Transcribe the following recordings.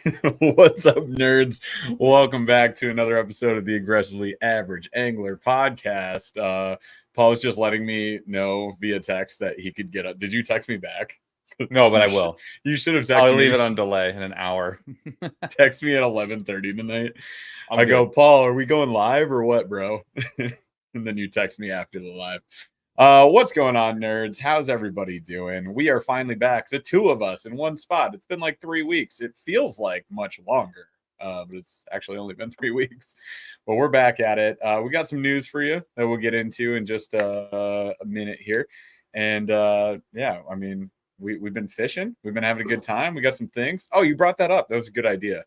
What's up, nerds? Welcome back to another episode of the Aggressively Average Angler podcast. Paul was just letting me know via text that he could get up. Did you text me back? No, but I will. You should have texted I'll me. leave it on delay in an hour. Text me at 11:30 tonight. I'm I good. go, Paul, are we going live or what, bro? And then you text me after the live. What's going on, nerds? How's everybody doing? We are finally back, the two of us in one spot. It's been like 3 weeks. It feels like much longer, but it's actually only been 3 weeks. But we're back at it. We got some news for you that we'll get into in just a minute here. And yeah, I mean, we've been fishing. We've been having a good time. We got some things. Oh, you brought that up. That was a good idea.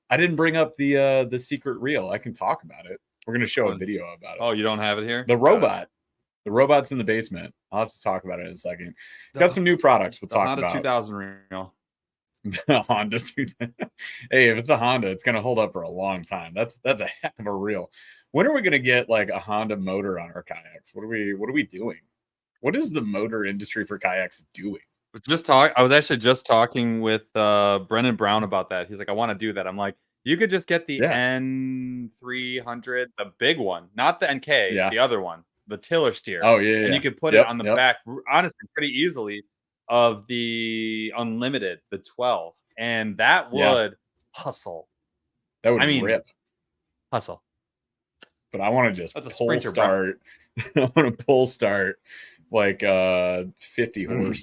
I didn't bring up the secret reel. I can talk about it. We're going to show a video about it. Oh, you don't have it here? The robot. The robot's in the basement. I'll have to talk about it in a second. Got some new products we'll talk Honda about. 2000 reel. The Honda 2000. Hey, if it's a Honda, it's going to hold up for a long time. That's a heck of a reel. When are we going to get like a Honda motor on our kayaks? What are we doing? What is the motor industry for kayaks doing? I was actually just talking with Brennan Brown about that. He's like, I want to do that. I'm like, you could just get the N300, the big one, not the NK, the other one, the tiller steer. Oh, yeah. And you could put it on the back, honestly, pretty easily of the Unlimited, the 12. And that would hustle. That would rip. Hustle. But I want to just pull start. I want to pull start like 50 horse.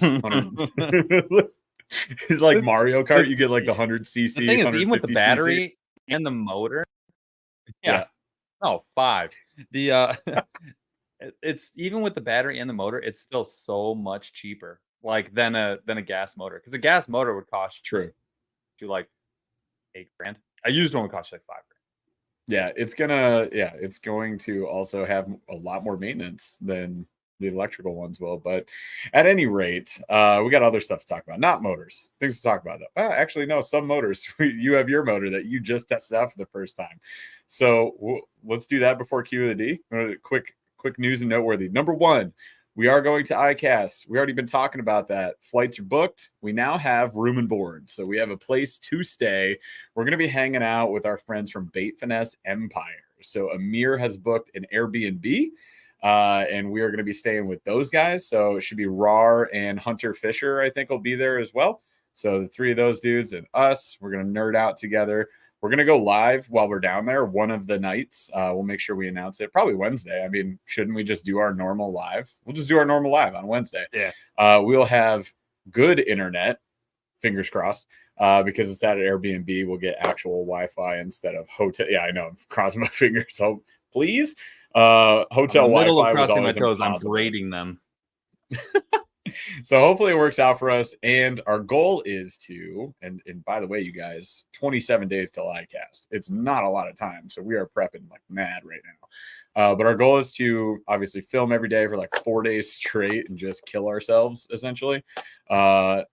It's like Mario Kart. You get like the 100cc. The thing is, even with the battery and the motor. Yeah. No, 5. The it's even with the battery and the motor, it's still so much cheaper, like than a gas motor. Because a gas motor would cost you like $8,000. I used one would cost you like $5,000. Yeah, it's going to also have a lot more maintenance than the electrical ones will. But at any rate, we got other stuff to talk about, not motors, things to talk about though. Actually, no, some motors. You have your motor that you just tested out for the first time. So let's do that before Q of the D. Quick news and noteworthy. Number one, we are going to ICAST. We already been talking about that. Flights are booked. We now have room and board. So we have a place to stay. We're going to be hanging out with our friends from Bait Finesse Empire. So Amir has booked an Airbnb, and we are going to be staying with those guys. So it should be Rar and Hunter Fisher, I think, will be there as well. So the three of those dudes and us, we're going to nerd out together. We're going to go live while we're down there one of the nights. We'll make sure we announce it. Probably Wednesday. I mean, shouldn't we just do our normal live? We'll just do our normal live on Wednesday. Yeah. We'll have good internet, fingers crossed, because it's at an Airbnb. We'll get actual Wi-Fi instead of hotel. Yeah, I know. I'm crossing my fingers. So please. Hotel Wi-Fi was always impossible. I'm grading them. So hopefully it works out for us. And our goal is to, and by the way, you guys, 27 days till ICAST. It's not a lot of time. So we are prepping like mad right now. But our goal is to obviously film every day for like 4 days straight and just kill ourselves, essentially. Unalived.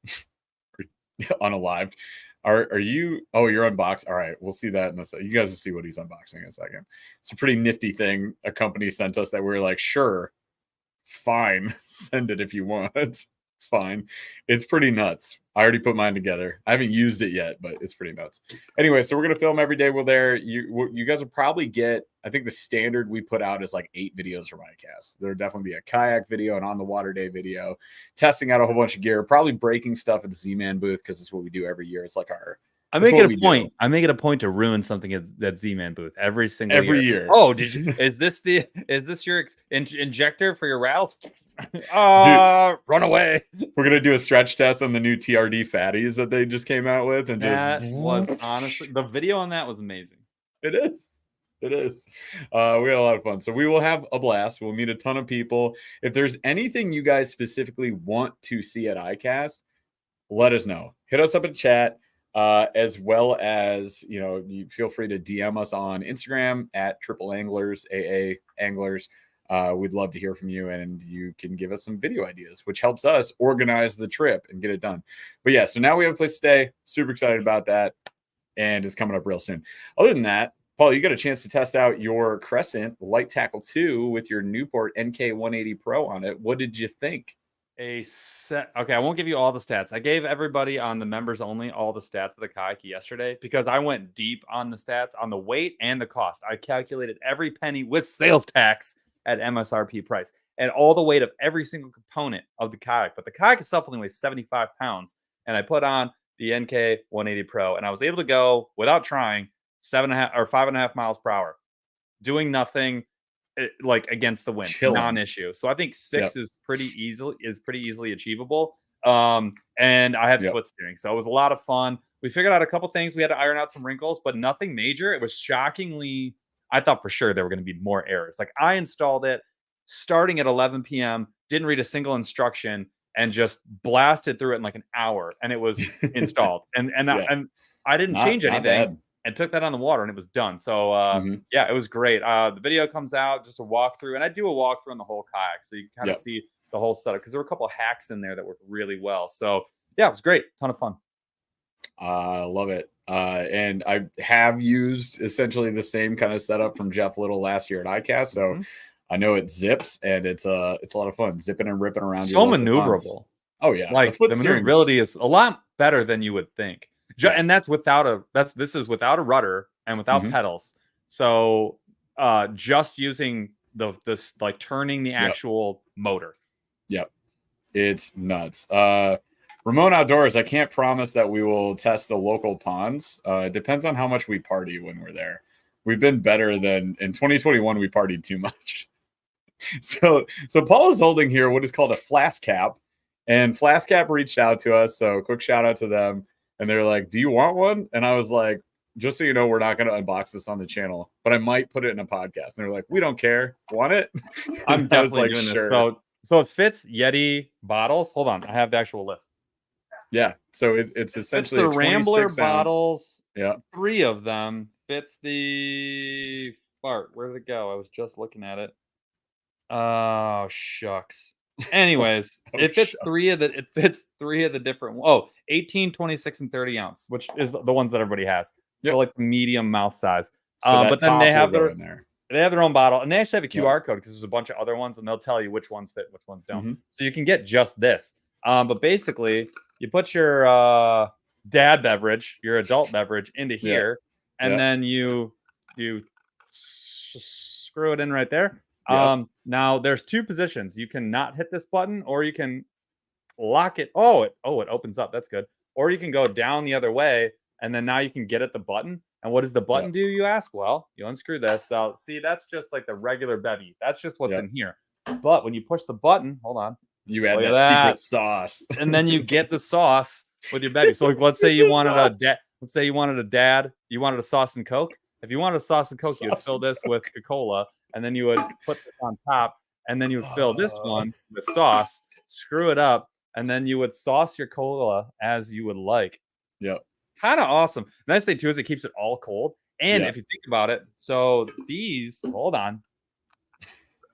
Are you? Oh, you're unboxed. All right, we'll see that in a second. You guys will see what he's unboxing in a second. It's a pretty nifty thing a company sent us that we're like, sure, fine, send it if you want. It's fine. It's pretty nuts. I already put mine together. I haven't used it yet, but it's pretty nuts. Anyway, so we're gonna film every day. We're there. You guys will probably get. I think the standard we put out is like 8 videos from ICAST. There'll definitely be a kayak video, an on the water day video, testing out a whole bunch of gear, probably breaking stuff at the Z-Man booth because it's what we do every year. It's like our. I make it a point. I make it a point to ruin something at that Z-Man booth every year. Oh, is this your injector for your rattle? Run away. We're gonna do a stretch test on the new TRD fatties that they just came out with, and that was honestly the video on that was amazing. It is. We had a lot of fun. So we will have a blast. We'll meet a ton of people. If there's anything you guys specifically want to see at ICAST, let us know. Hit us up in chat. As well as, you feel free to DM us on Instagram at Triple Anglers, AA Anglers. We'd love to hear from you, and you can give us some video ideas, which helps us organize the trip and get it done. But yeah, so now we have a place to stay. Super excited about that, and it's coming up real soon. Other than that, Paul, you got a chance to test out your Crescent Light Tackle 2 with your Newport NK 180 Pro on it. What did you think? Okay, I won't give you all the stats. I gave everybody on the members only all the stats of the kayak yesterday because I went deep on the stats on the weight and the cost. I calculated every penny with sales tax at MSRP price and all the weight of every single component of the kayak. But the kayak itself only weighs 75 pounds. And I put on the NK 180 Pro and I was able to go without trying 7.5 or 5.5 miles per hour, doing nothing like against the wind, Chilling. non-issue. So I think 6 is pretty easily achievable. And I had foot steering, so it was a lot of fun. We figured out a couple things. We had to iron out some wrinkles, but nothing major. It was shockingly, I thought for sure there were going to be more errors. Like I installed it starting at 11 p.m., didn't read a single instruction, and just blasted through it in like an hour, and it was installed. And I didn't change anything. And took that on the water and it was done. So yeah, it was great. The video comes out, just a walkthrough, and I do a walkthrough on the whole kayak, so you can kind of see the whole setup because there were a couple of hacks in there that worked really well. So yeah, it was great, ton of fun. I love it. And I have used essentially the same kind of setup from Jeff Little last year at ICAST. So I know it zips and it's a lot of fun zipping and ripping around. So maneuverable. Ponds. Oh yeah, like the maneuverability is a lot better than you would think. And that's this is without a rudder and without pedals. So just using this like turning the actual motor. Yep. It's nuts. Remote Outdoors, I can't promise that we will test the local ponds. It depends on how much we party when we're there. We've been better than in 2021 we partied too much. So Paul is holding here what is called a Flas cap, and Flas cap reached out to us, so quick shout out to them. And they're like, do you want one? And I was like, just so you know, we're not going to unbox this on the channel, but I might put it in a podcast. And they're like, we don't care. Want it? I'm definitely doing this. So it fits Yeti bottles. Hold on. I have the actual list. Yeah. So it's essentially the Rambler bottles. Yeah. 3 of them fits the fart. Where did it go? I was just looking at it. Oh, shucks. Anyways, it fits 3 of the different 18, 26, and 30 ounce, which is the ones that everybody has. So like the medium mouth size. So but then they have they have their own bottle, and they actually have a QR code because there's a bunch of other ones, and they'll tell you which ones fit, which ones don't. So you can get just this. But basically, you put your dad beverage, your adult beverage, into here, and then you screw it in right there. Now there's 2 positions. You can not hit this button, or you can lock it. It opens up. That's good. Or you can go down the other way, and then now you can get at the button. And what does the button do, you ask? Well, you unscrew this. So see, that's just like the regular bevy. That's just what's in here. But when you push the button, hold on, you add that secret sauce, and then you get the sauce with your bevy. So like, let's say you wanted a sauce and Coke. If you wanted a sauce and Coke, you would fill this with Coca-Cola, and then you would put this on top, and then you would fill this one with sauce, screw it up, and then you would sauce your cola as you would like. Yep. Kind of awesome. The nice thing too is it keeps it all cold. And if you think about it, so these, hold on.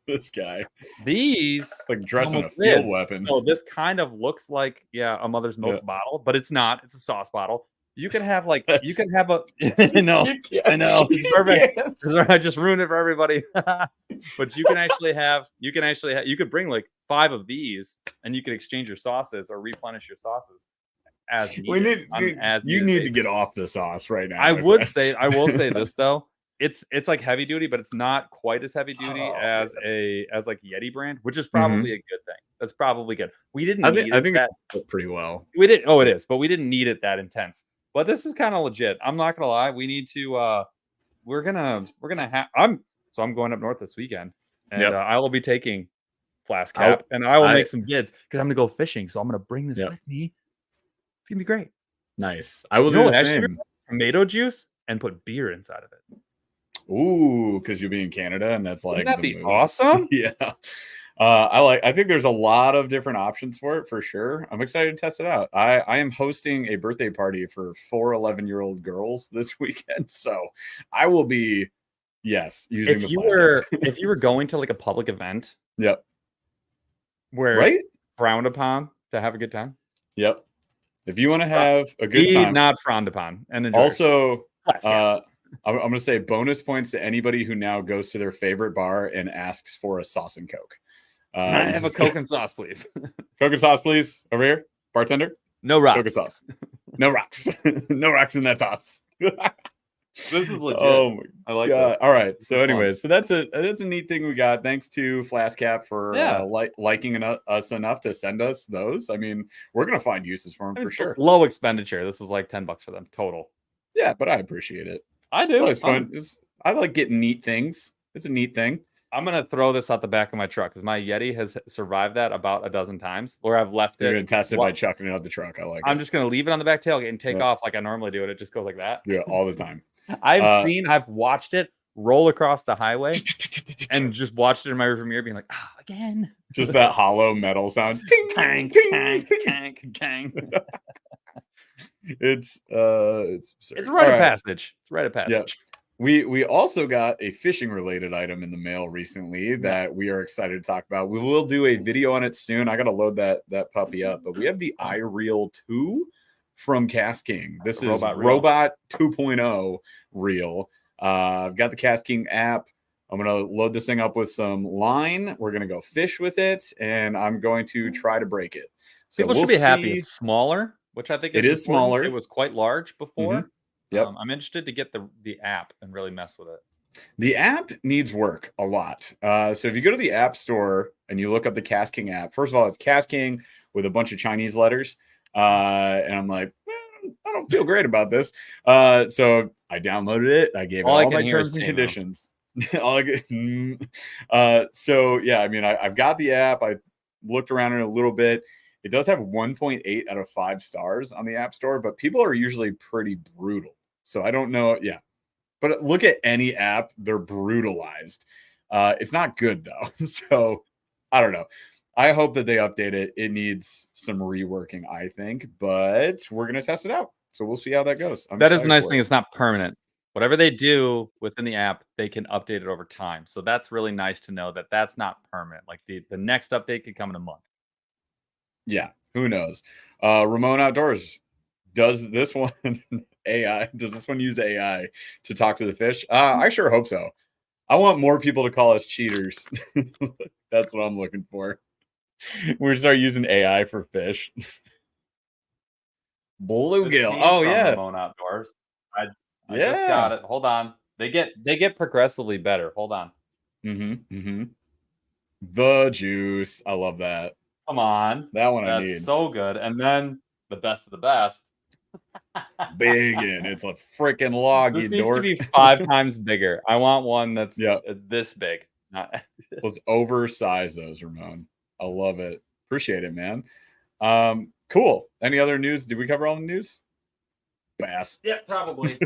This guy. These like dressing a field weapon. So this kind of looks like a mother's milk bottle, but it's not. It's a sauce bottle. You could have a I know. It's perfect. I just ruined it for everybody. But you could bring like 5 of these, and you could exchange your sauces or replenish your sauces as needed. You need to get off the sauce right now. I will say this though. It's like heavy duty, but it's not quite as heavy duty as like Yeti brand, which is probably a good thing. That's probably good. We didn't I think it worked pretty well. We did. Oh, it is, but we didn't need it that intense. But this is kind of legit. I'm not gonna lie. We need to. We're gonna have. I'm going up north this weekend, and I will be taking Flas cap, and I will make some vids because I'm gonna go fishing. So I'm gonna bring this with me. It's gonna be great. Nice. I will do the same. Tomato juice and put beer inside of it. Ooh, because you'll be in Canada, and that's like that'd be awesome. Yeah. I think there's a lot of different options for it for sure. I'm excited to test it out. I am hosting a birthday party for 4 11-year-old girls this weekend, so I will be using if you were going to like a public event, where it's frowned upon to have a good time. Yep. If you want to have a good time, not frowned upon, and enjoy. Also, I'm going to say bonus points to anybody who now goes to their favorite bar and asks for a sauce and Coke. I have a Coke and sauce, please. Coke and sauce, please. Over here, bartender. No Coke and rocks. sauce. No rocks. No rocks in that sauce. This is legit. Oh my I like god! this. All right. This So, is fun. anyways, so that's a neat thing we got. Thanks to Flascap for Yeah. liking us enough to send us those. I mean, we're gonna find uses for them for sure. Low expenditure. This is like $10 for them total. Yeah, but I appreciate it. I do. It's always fun. I like getting neat things. It's a neat thing. I'm gonna throw this out the back of my truck because my Yeti has survived that about a dozen times. Where I've left You're it. gonna test it by chucking it out the truck. I like it. I'm just gonna leave it on the back tailgate and take off like I normally do it. It just goes like that. Yeah, all the time. I've watched it roll across the highway and just watched it in my rearview mirror, being like, again. Just that hollow metal sound. Ting, Kang, ting, kang, ting. kang, kang. It's It's a rite of passage. It's a rite of passage. Yep. We also got a fishing related item in the mail recently that we are excited to talk about. We will do a video on it soon. I got to load that puppy up, but we have the iReel 2 from Cast King. This is Robot 2.0 reel. I've got the Cast King app. I'm going to load this thing up with some line. We're going to go fish with it, and I'm going to try to break it. So people should be happy. It's smaller, which I think it is smaller. It was quite large before. Mm-hmm. Yep. I'm interested to get the app and really mess with it. The app needs work a lot. So if you go to the App Store and you look up the Cast King app, first of all, it's Cast King with a bunch of Chinese letters. And I'm like, I don't feel great about this. So I downloaded it. I gave it all my terms and conditions. So yeah, I mean, I've got the app. I looked around it a little bit. It does have 1.8 out of 5 stars on the App Store, but people are usually pretty brutal. So I don't know. Yeah. But look at any app, they're brutalized. It's not good though. So I don't know. I hope that they update it. It needs some reworking, I think, but we're going to test it out. So we'll see how that goes. That is the nice thing. It's not permanent. Whatever they do within the app, they can update it over time. So that's really nice to know that that's not permanent. Like the next update could come in a month. Yeah. Who knows? Ramon Outdoors, does this one AI? Does this one use AI to talk to the fish? I sure hope so. I want more people to call us cheaters. That's what I'm looking for. We're gonna start using AI for fish. Bluegill. Oh yeah. Ramon Outdoors. I just got it. Hold on. They get progressively better. Hold on. The juice. I love that. Come on. That one I need. need. So good. And then the best of the best. Big, and it's a freaking log. This needs to be 5 times bigger. I want one that's this big. Let's oversize those, Ramon. I love it. Appreciate it, man. Cool. Any other news? Did we cover all the news? Bass. Yeah, probably.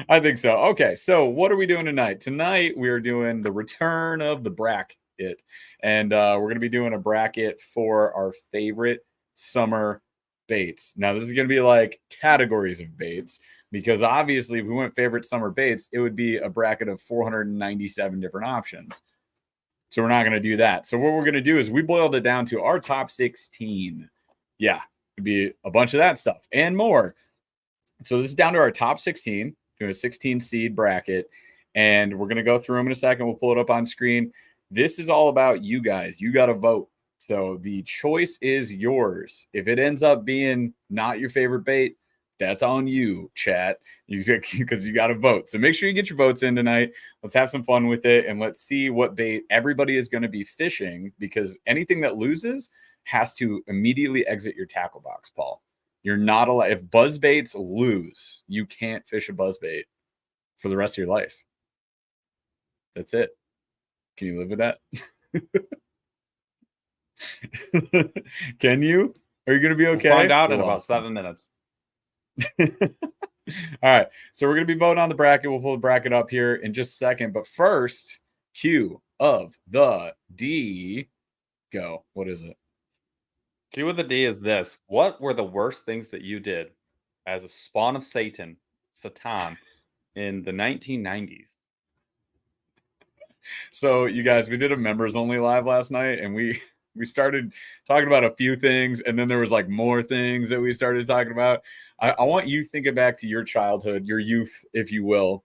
I think so. Okay, so what are we doing tonight? Tonight we are doing the return of the bracket, and we're going to be doing a bracket for our favorite summer baits. Now this is going to be like categories of baits, because obviously if we went favorite summer baits, it would be a bracket of 497 different options. So we're not going to do that. So what we're going to do is we boiled it down to our top 16. Yeah, it'd be a bunch of that stuff and more. So this is down to our top 16, doing a 16 seed bracket, and we're going to go through them in a second. We'll pull it up on screen. This is all about you guys. You got to vote. So the choice is yours. If it ends up being not your favorite bait, that's on you, chat, because you got to vote. So make sure you get your votes in tonight. Let's have some fun with it, and let's see what bait everybody is going to be fishing, because anything that loses has to immediately exit your tackle box, Paul. You're not allowed. If buzz baits lose, you can't fish a buzz bait for the rest of your life. That's it. Can you live with that? Can you? Are you going to be okay? We'll find out in about 7 minutes. All right. So we're going to be voting on the bracket. We'll pull the bracket up here in just a second. But first, cue of the D. Go. What is it? Cue of the D is this. What were the worst things that you did as a spawn of Satan, in the 1990s? So you guys, we did a members only live last night, and we started talking about a few things, and then there was like more things that we started talking about. I want you thinking back to your childhood, your youth, if you will.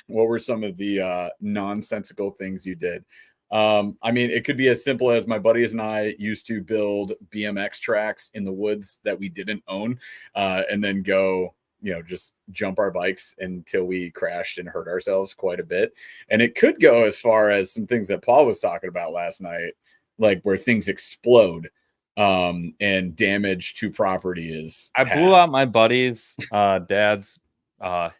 What were some of the nonsensical things you did? I mean, it could be as simple as my buddies and I used to build BMX tracks in the woods that we didn't own, and then go, just jump our bikes until we crashed and hurt ourselves quite a bit. And it could go as far as some things that Paul was talking about last night, like where things explode, and damage to property is I had. blew out my buddy's dad's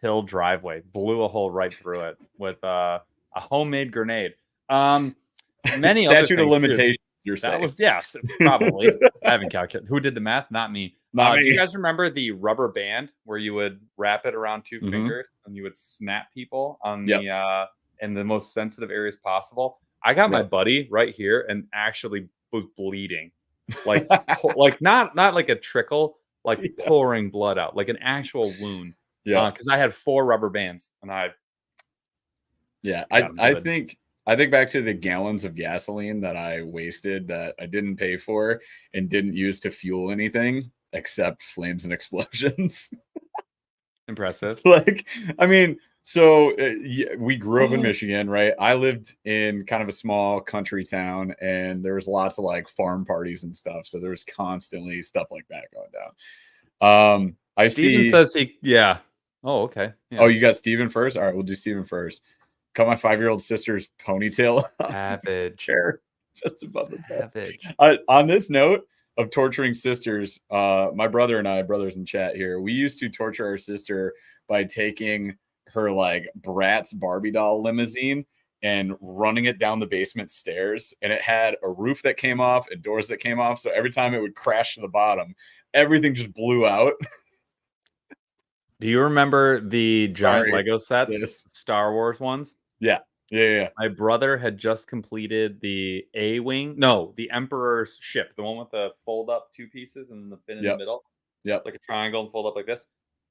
hill driveway, blew a hole right through it with a homemade grenade. Many other Statute of things too. limitations. You're That saying. was, yes, probably. I haven't calculated. Who did the math? Not me. Not Do me. you guys remember the rubber band where you would wrap it around 2 Mhm. fingers and you would snap people on Yep. the in the most sensitive areas possible? I got my Yep. buddy right here and actually was bleeding, like like not like a trickle, like Yes. pouring blood out, like an actual wound. Yeah. Because I had 4 rubber bands and I got him I good. think back to the gallons of gasoline that I wasted that I didn't pay for and didn't use to fuel anything except flames and explosions. Impressive. Like, I mean, so we grew up in Michigan, right? I lived in kind of a small country town, and there was lots of like farm parties and stuff. So there was constantly stuff like that going down. I Steven see. says yeah. Oh, okay. Yeah. Oh, you got Steven first? All right, we'll do Steven first. Cut my 5-year-old sister's ponytail off Savage. chair just above the bed. Savage. On this note of torturing sisters, my brother and I, brothers in chat here, we used to torture our sister by taking her like Bratz Barbie doll limousine and running it down the basement stairs. And it had a roof that came off and doors that came off. So every time it would crash to the bottom, everything just blew out. Do you remember the giant Sorry, Lego sets, sis. Star Wars ones? Yeah. My brother had just completed the A-wing. No, the Emperor's ship, the one with the fold up 2 pieces and the fin in the Yep. middle, Yep. like a triangle and fold up like this.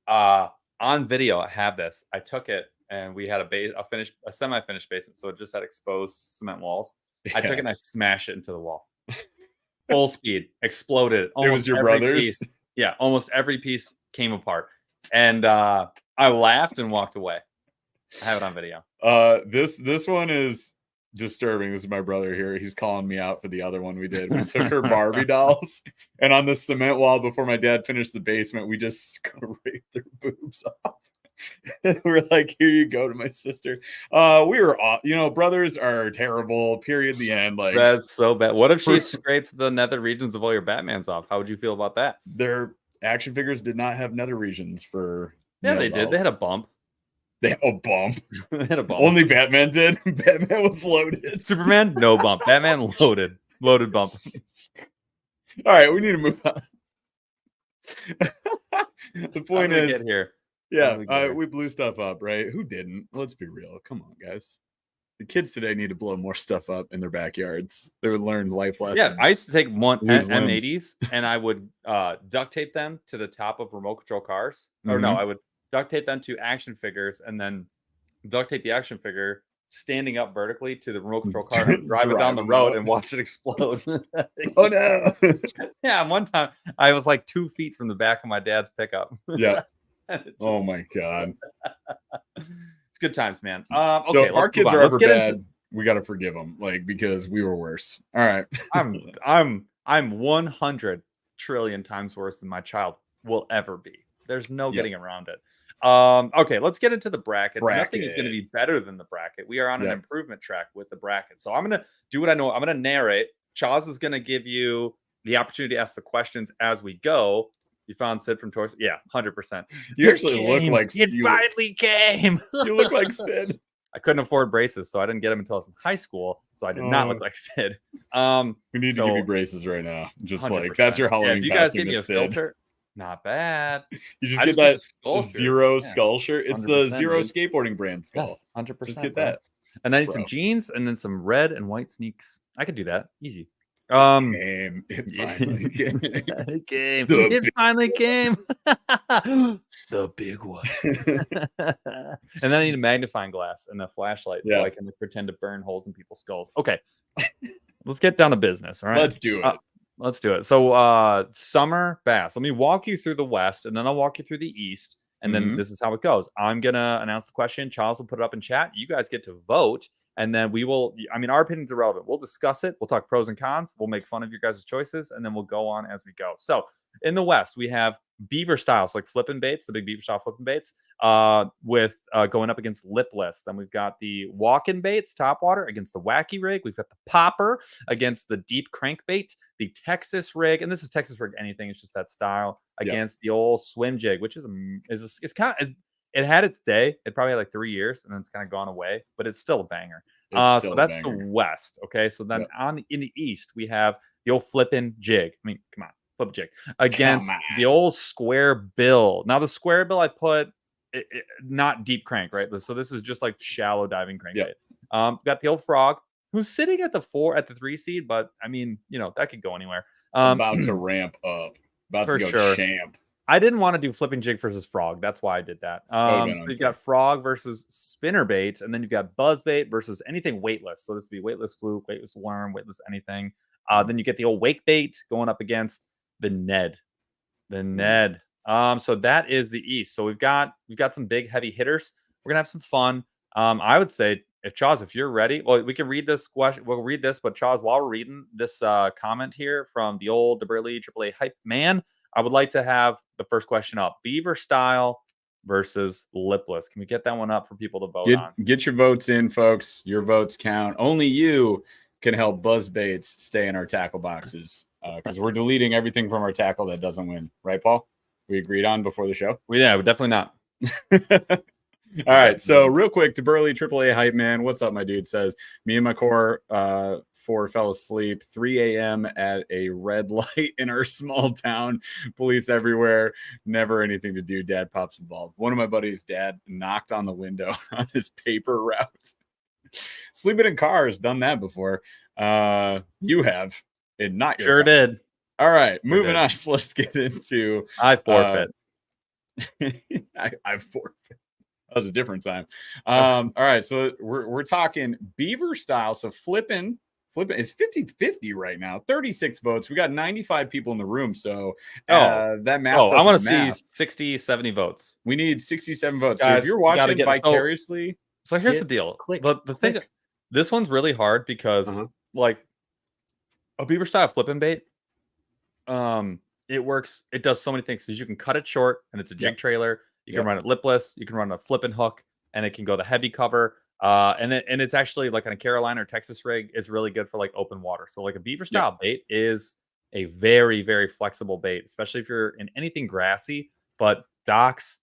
On video, I have this. I took it and we had a semi-finished basement, so it just had exposed cement walls. I took it and I smashed it into the wall. Full speed, exploded. It was your every brother's? piece. Yeah, almost every piece came apart. And I laughed and walked away. I have it on video. This one is disturbing. This is my brother here. He's calling me out for the other one we did. We took her Barbie dolls, and on the cement wall before my dad finished the basement, we just scraped their boobs off. We're like, here you go to my sister. We were all, brothers are terrible. Period. The end. Like, that's so bad. What if she scraped the nether regions of all your Batmans off? How would you feel about that? Their action figures did not have nether regions for. Yeah, they did. They had a bump. They had a bump. They had a bump. Only Batman did. Batman was loaded. Superman, no bump. Batman, loaded bump. All right, we need to move on. The point is, get here. Yeah, we blew stuff up, right? Who didn't? Let's be real. Come on, guys. The kids today need to blow more stuff up in their backyards. They would learn life lessons. Yeah, I used to take M80s and I would duct tape them to the top of remote control cars. Or no, I would duct tape them to action figures and then duct tape the action figure standing up vertically to the remote control car and drive it down the road and watch it explode. Oh no. Yeah, one time I was like 2 feet from the back of my dad's pickup. Yeah. Oh my god. It's good times, man. Okay, so our kids are ever bad, we got to forgive them, like, because we were worse. All right. I'm 100 trillion times worse than my child will ever be. There's no getting around it. Okay, let's get into the brackets. Nothing is going to be better than the bracket. We are on an improvement track with the bracket. So I'm going to do what I know. I'm going to narrate. Chaz is going to give you the opportunity to ask the questions as we go. You found Sid from Torso? Yeah, 100%. You actually look like Sid. It finally came. You look like Sid. I couldn't afford braces, so I didn't get them until I was in high school. So I did not look like Sid. We need to give you braces right now. Just 100%. Like that's your Halloween. If you guys give me a filter, not bad. You just get that Zero skull shirt. It's the Zero skateboarding brand skull. Yes, 100%. Just get that. And I need some jeans and then some red and white sneaks. I could do that. Easy. It finally came. It finally came. The big one. And then I need a magnifying glass and a flashlight so I can pretend to burn holes in people's skulls. Okay. Let's get down to business. All right. Let's do it. Let's do it. So summer bass. Let me walk you through the West and then I'll walk you through the East. And then this is how it goes. I'm going to announce the question. Charles will put it up in chat. You guys get to vote. And then we will, I mean, our opinions are relevant. We'll discuss it. We'll talk pros and cons. We'll make fun of your guys' choices, and then we'll go on as we go. So in the West, we have beaver styles like flipping baits, the big beaver style flipping baits, with going up against lipless. Then we've got the walking baits, topwater against the wacky rig. We've got the popper against the deep crankbait, the Texas rig, and this is Texas rig anything. It's just that style against the old swim jig, which is it's kind of it had its day. It probably had like 3 years, and then it's kind of gone away, but it's still a banger. So that's the West. Okay, so then in the East we have the old flipping jig. I mean, come on, flip jig against the old square bill. Now the square bill I put not deep crank, right? So this is just like shallow diving crankbait. Got the old frog who's sitting at the 3 seed, but I mean, you know, that could go anywhere. About to ramp up, about to go champ. I didn't want to do flipping jig versus frog. That's why I did that. So you've got frog versus spinner bait, and then you've got buzz bait versus anything weightless. So this would be weightless fluke, weightless worm, weightless anything. Then you get the old wake bait going up against the Ned. So that is the East. So we've got some big heavy hitters. We're gonna have some fun. I would say if you're ready, well, we can read this question. We'll read this, but Chaz, while we're reading this comment here from the old DeBurley AAA hype man, I would like to have the first question up: beaver style versus lipless. Can we get that one up for people to vote on? Get your votes in, folks. Your votes count. Only you can help buzz baits stay in our tackle boxes, because we're deleting everything from our tackle that doesn't win. Right, Paul? We agreed on before the show? Yeah, we're definitely not. All right, so real quick, to Burley AAA hype man, what's up, my dude? Says me and my core 4 fell asleep 3 a.m. at a red light in our small town. Police everywhere. Never anything to do. Dad pops involved. One of my buddies' dad knocked on the window on his paper route. Sleeping in cars, done that before. You have, and not your sure car. Did. All right, moving on. So let's get into. I forfeit. I forfeit. That was a different time. All right, so we're talking beaver style. So flipping is 50-50 right now. 36 votes. We got 95 people in the room. So that math. I want to see 60, 70 votes. We need 67 votes. Guys, so if you're watching vicariously, so here's the deal. The thing, this one's really hard because like a beaver style flipping bait, it works. It does so many things. Because you can cut it short, and it's a jig trailer. You can run it lipless. You can run a flipping hook, and it can go the heavy cover. And it's actually like on a Carolina or Texas rig, it's really good for like open water. So like a beaver style bait is a very, very flexible bait, especially if you're in anything grassy, but docks,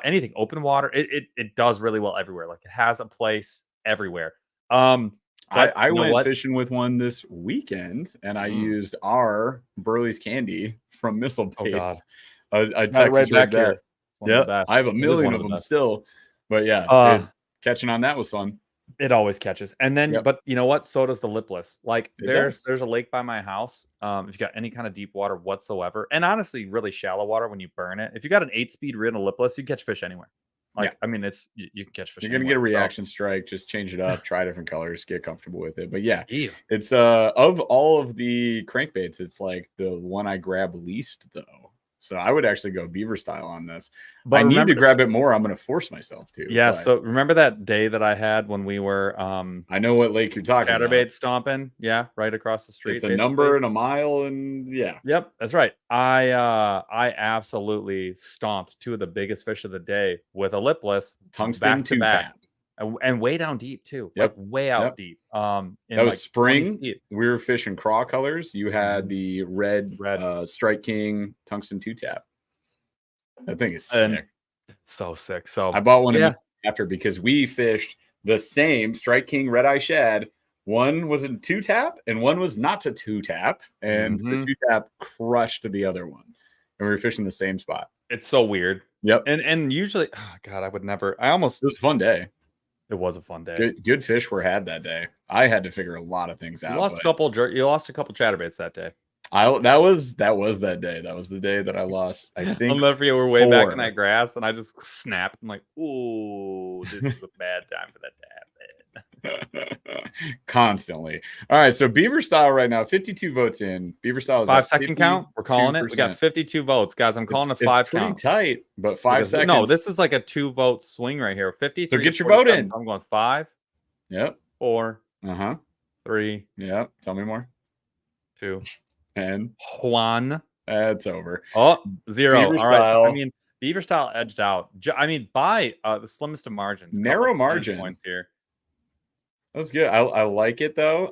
anything open water, it does really well everywhere. Like it has a place everywhere. I went fishing with one this weekend, and I used our Burley's Candy from Missile Baits. I Texas rig that. Yeah, I have a million of them still, but catching on that was fun. It always catches. And then, but you know what? So does the lipless. Like there's a lake by my house. If you got any kind of deep water whatsoever, and honestly, really shallow water when you burn it. If you got an 8-speed reel and a lipless, you catch fish anywhere. Like, I mean, you can catch fish. You're going to get a reaction strike. Just change it up, try different colors, get comfortable with it. But it's of all of the crankbaits, it's like the one I grab least though. So I would actually go beaver style on this. But I need to grab it more. I'm going to force myself to. Yeah. So remember that day that I had when we were I know what lake you're talking about. Chatterbait stomping. Yeah, right across the street. It's a number and a mile, and Yep, that's right. I absolutely stomped 2 of the biggest fish of the day with a lipless tungsten 2-tap. And way down deep too. Like way out deep. That was spring. We were fishing craw colors. You had the red Strike King tungsten 2-tap. That thing is sick. So sick. So I bought one after because we fished the same Strike King red eye shad. One was a 2-tap and one was not a 2-tap, and the 2-tap crushed the other one. And we were fishing the same spot. It's so weird. Yep. And usually, oh God, I would never. It was a fun day. It was a fun day. Good fish were had that day. I had to figure a lot of things out. You lost a couple chatterbaits that day. That was that day. That was the day that I lost. I think I'll never forget. We're way back in that grass, and I just snapped. I'm like, "Ooh, this is a bad time for that to happen." Constantly. All right, so beaver style right now, 52 votes in. Beaver style is 5-second count. We're calling it. We got 52 votes, guys. I'm calling a 5 count. It's pretty tight, but 5 seconds. No, this is like a 2-vote swing right here. 53. So get your vote in. I'm going 5. Yep. 4, Uh-huh. 3, Yeah. Tell me more. 2, And 1. it's over. Oh, 0. Beaver All right. So, I style. mean, Beaver style edged out. I mean, by the slimmest of margins. Couple Narrow percentage margin. points here. That's good. I like it though.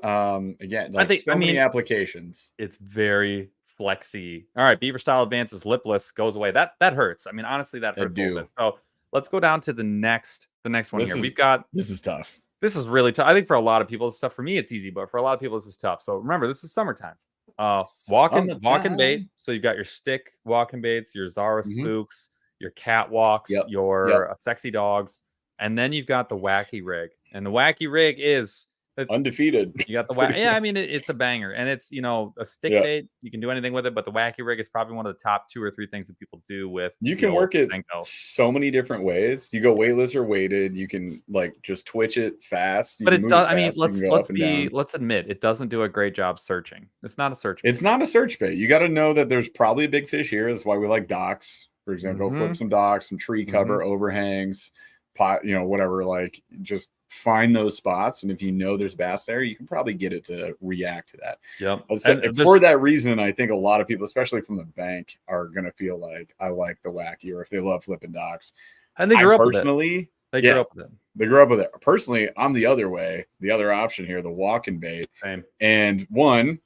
Again, I like think. so many applications. It's very flexy. All right, Beaver style advances, lipless goes away. That hurts. I mean, honestly, that I hurts a little bit. do. So let's go down to the next one This here. is We've got this is tough. this is really tough. I think for a lot of people, it's tough. For me, it's easy, but for a lot of people, this is tough. So remember, this is summertime. Walking bait. Summertime. So you've got your stick walking baits, your Zara Mhm. spooks, your catwalks, Yep. your sexy dogs, and then you've got the wacky rig. And the wacky rig is Undefeated. you got the pretty yeah, I much. mean it's a banger, and it's a stick Yeah. bait. You can do anything with it, but the wacky rig is probably one of the top 2 or 3 things that people do with You the can old work it Senko. so many different ways. You go weightless or weighted. You can like just twitch it fast. You But can it move does. it I mean, fast. You can go up and down. let's admit it doesn't do a great job searching. It's not a search It's bait. not a search bait. You got to know that there's probably a big fish here. That's why we like docks. For example, Mm-hmm. flip some docks, some tree cover, overhangs, pot, whatever. Like just find those spots. And if you know there's bass there, you can probably get it to react to that. Yep. And for that reason, I think a lot of people, especially from the bank, are going to feel like I like the wacky, or if they love flipping docks. And they grew up with it. They grew up with it. They grew up with it. Personally, I'm the other way, the other option here, the walking bait. Same. And one,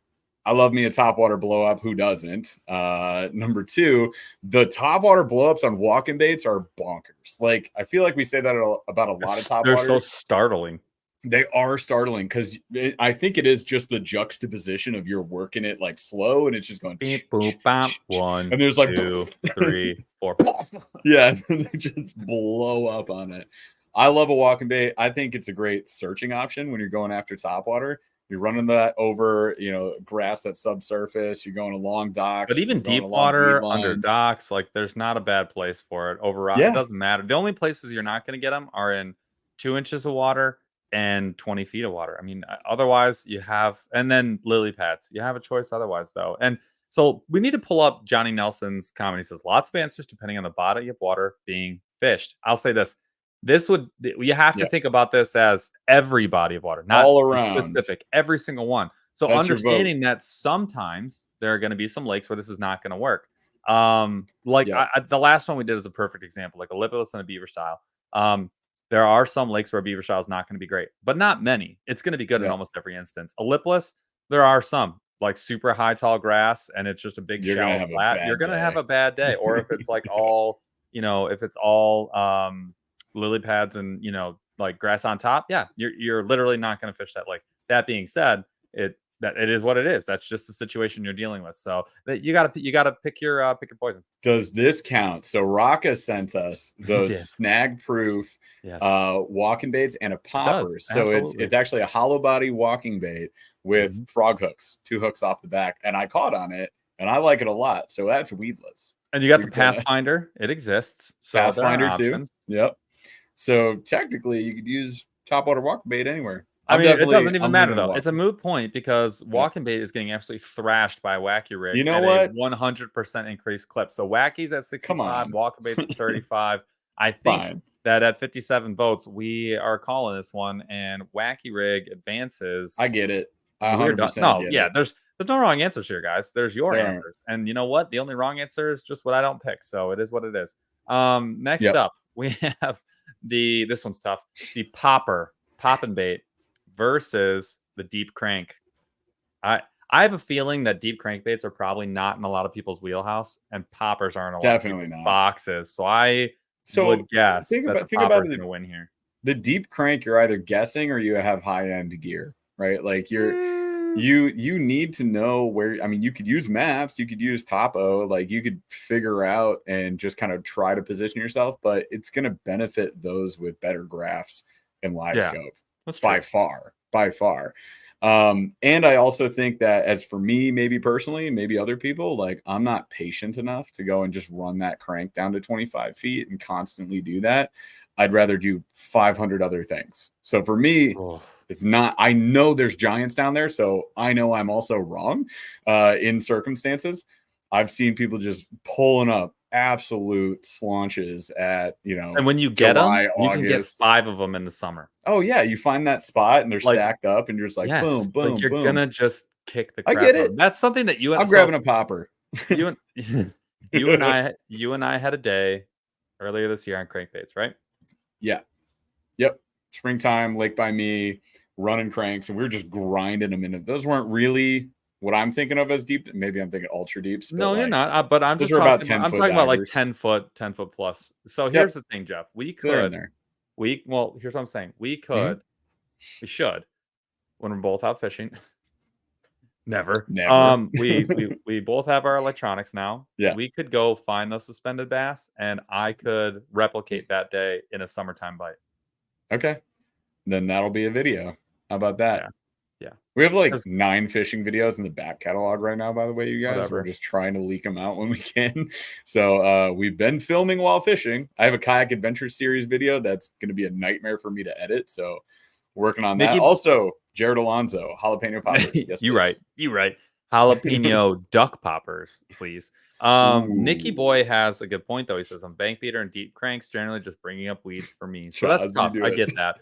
I love me a topwater blow up. Who doesn't? Number 2, the topwater blow ups on walking baits are bonkers. Like I feel like we say that about a lot of topwaters. They're so startling. They are startling because I think it is just the juxtaposition of you're working it like slow and it's just going Beep, boop, bop. 1, and there's like 2, 3, 4. Yeah, they just blow up on it. I love a walking bait. I think it's a great searching option when you're going after topwater. You're running that over, grass that's subsurface. You're going along docks. But even deep along water, weed under lines. docks, like there's not a bad place for it. Over rock, Yeah. it doesn't matter. The only places you're not going to get them are in 2 inches of water and 20 feet of water. I mean, otherwise you have, and then lily pads. You have a choice otherwise, though. And so we need to pull up Johnny Nelson's comment. He says lots of answers depending on the body of water being fished. I'll say this. You have to think about this as every body of water, not all around, specific, every single one. So That's understanding that sometimes there are going to be some lakes where this is not going to work. The last one we did is a perfect example, like a lipless and a beaver style. There are some lakes where a beaver style is not going to be great, but not many. It's going to be good in almost every instance. A lipless, there are some like super high tall grass and it's just a big shallow flat. You're going to have a bad day. Or if it's like all, if it's all lily pads and like grass on top, you're literally not going to fish that lake. That being said, it is what it is. That's just the situation you're dealing with. So that you gotta pick your poison. Does this count? So Raka sent us those snag proof walking baits and a popper. So it's actually a hollow body walking bait with frog hooks, 2 hooks off the back, and I caught on it and I like it a lot. So that's weedless. And you got the Pathfinder. It exists. So Pathfinder too. Yep. So technically, you could use topwater walking bait anywhere. I mean, it doesn't even matter though. It's a moot point because walking bait is getting absolutely thrashed by a wacky rig. You know what? 100% increased clip. So wacky's at 65, walking bait's at 35. I think that at 57 votes, we are calling this one, and wacky rig advances. I get it. 100%. No, there's no wrong answers here, guys. There's your answers, and you know what? The only wrong answer is just what I don't pick. So it is what it is. Next up, we have this one's tough. The poppin' bait versus the deep crank. I have a feeling that deep crankbaits are probably not in a lot of people's wheelhouse, and poppers aren't in a lot of people's boxes. So I would guess that the popper's going to win here. The deep crank, you're either guessing or you have high end gear, right? Like you need to know where. I mean, you could use maps, you could use topo, like you could figure out and just kind of try to position yourself, but it's going to benefit those with better graphs and live scope. By far. And I also think that as for me, maybe personally, maybe other people, like I'm not patient enough to go and just run that crank down to 25 feet and constantly do that. I'd rather do 500 other things. So for me, it's not, I know there's giants down there. So I know I'm also wrong in circumstances. I've seen people just pulling up absolute slaunches at, And when you get July, them, you can get August. 5 of them in the summer. Oh yeah, you find that spot and they're Like, stacked up, and you're just like, yes, boom, like boom, you're boom. gonna just kick the I crap get out of it. them. That's something that I'm grabbing a popper. you and you and I had a day earlier this year on crankbaits, right? Yeah. Yep. Springtime, Lake by Me, running cranks, and we were just grinding them into. Those weren't really what I'm thinking of as deep. Maybe I'm thinking ultra deeps. But No, you're like, not. But I'm those just are about talking about. 10 I'm foot talking about like divers. 10 foot plus. So Yep. here's the thing, Jeff. They're in there. Well, here's what I'm saying. We should, when we're both out fishing. Never. We both have our electronics now. Yeah. We could go find those suspended bass, and I could replicate that day in a summertime bite. Okay. Then that'll be a video. How about that? Yeah. We have like 9 fishing videos in the back catalog right now, by the way, you guys. Whatever. We're just trying to leak them out when we can. So we've been filming while fishing. I have a kayak adventure series video that's going to be a nightmare for me to edit. So working on that. Also, Jared Alonso, jalapeno poppers. Yes, you right. Jalapeno duck poppers, please. Nicky Boy has a good point though. He says, "On bank beater and deep cranks, generally just bringing up weeds for me." So that's tough. I get that.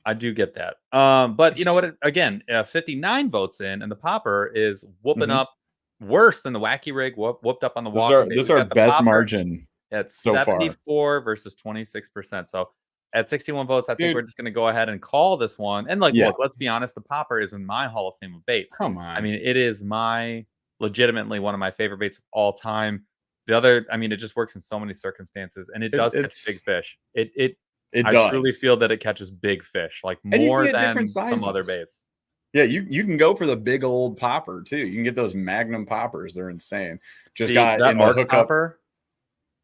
I do get that. But you know what? Again, 59 votes in, and the popper is whooping up worse than the wacky rig whooped up on the walk. This is our best margin at so 74 far. versus 26%. So at 61 votes, I think we're just going to go ahead and call this one. And look, let's be honest, the popper is in my Hall of Fame of baits. Come on. I mean, it is legitimately one of my favorite baits of all time. The other, I mean, it just works in so many circumstances, and it does catch big fish. I truly feel that it catches big fish, like more than some other baits. Yeah, you can go for the big old popper too. You can get those Magnum poppers; they're insane. That arc popper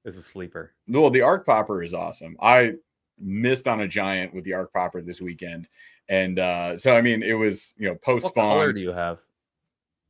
is a sleeper. Well, the arc popper is awesome. I missed on a giant with the arc popper this weekend, and so I mean, it was post spawn. What color do you have?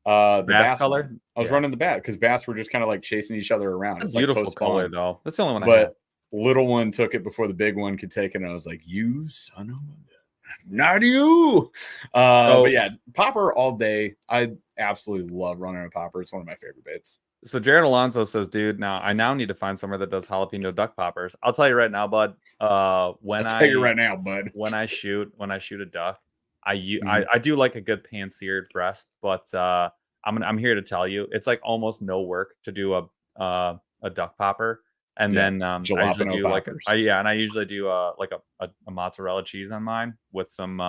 The bass color. One. I was running the bass because bass were just kind of like chasing each other around. It's a beautiful color though. That's the only one but I have. Little one took it before the big one could take it, and I was like, "You son of a gun, not you!" But yeah, popper all day. I absolutely love running a popper. It's one of my favorite baits. So Jared Alonso says, "Dude, I now need to find somewhere that does jalapeno duck poppers." I'll tell you right now, bud. When I shoot a duck, I do like a good pan-seared breast, but I'm here to tell you, it's like almost no work to do a duck popper. And then I usually do I usually do like a mozzarella cheese on mine with some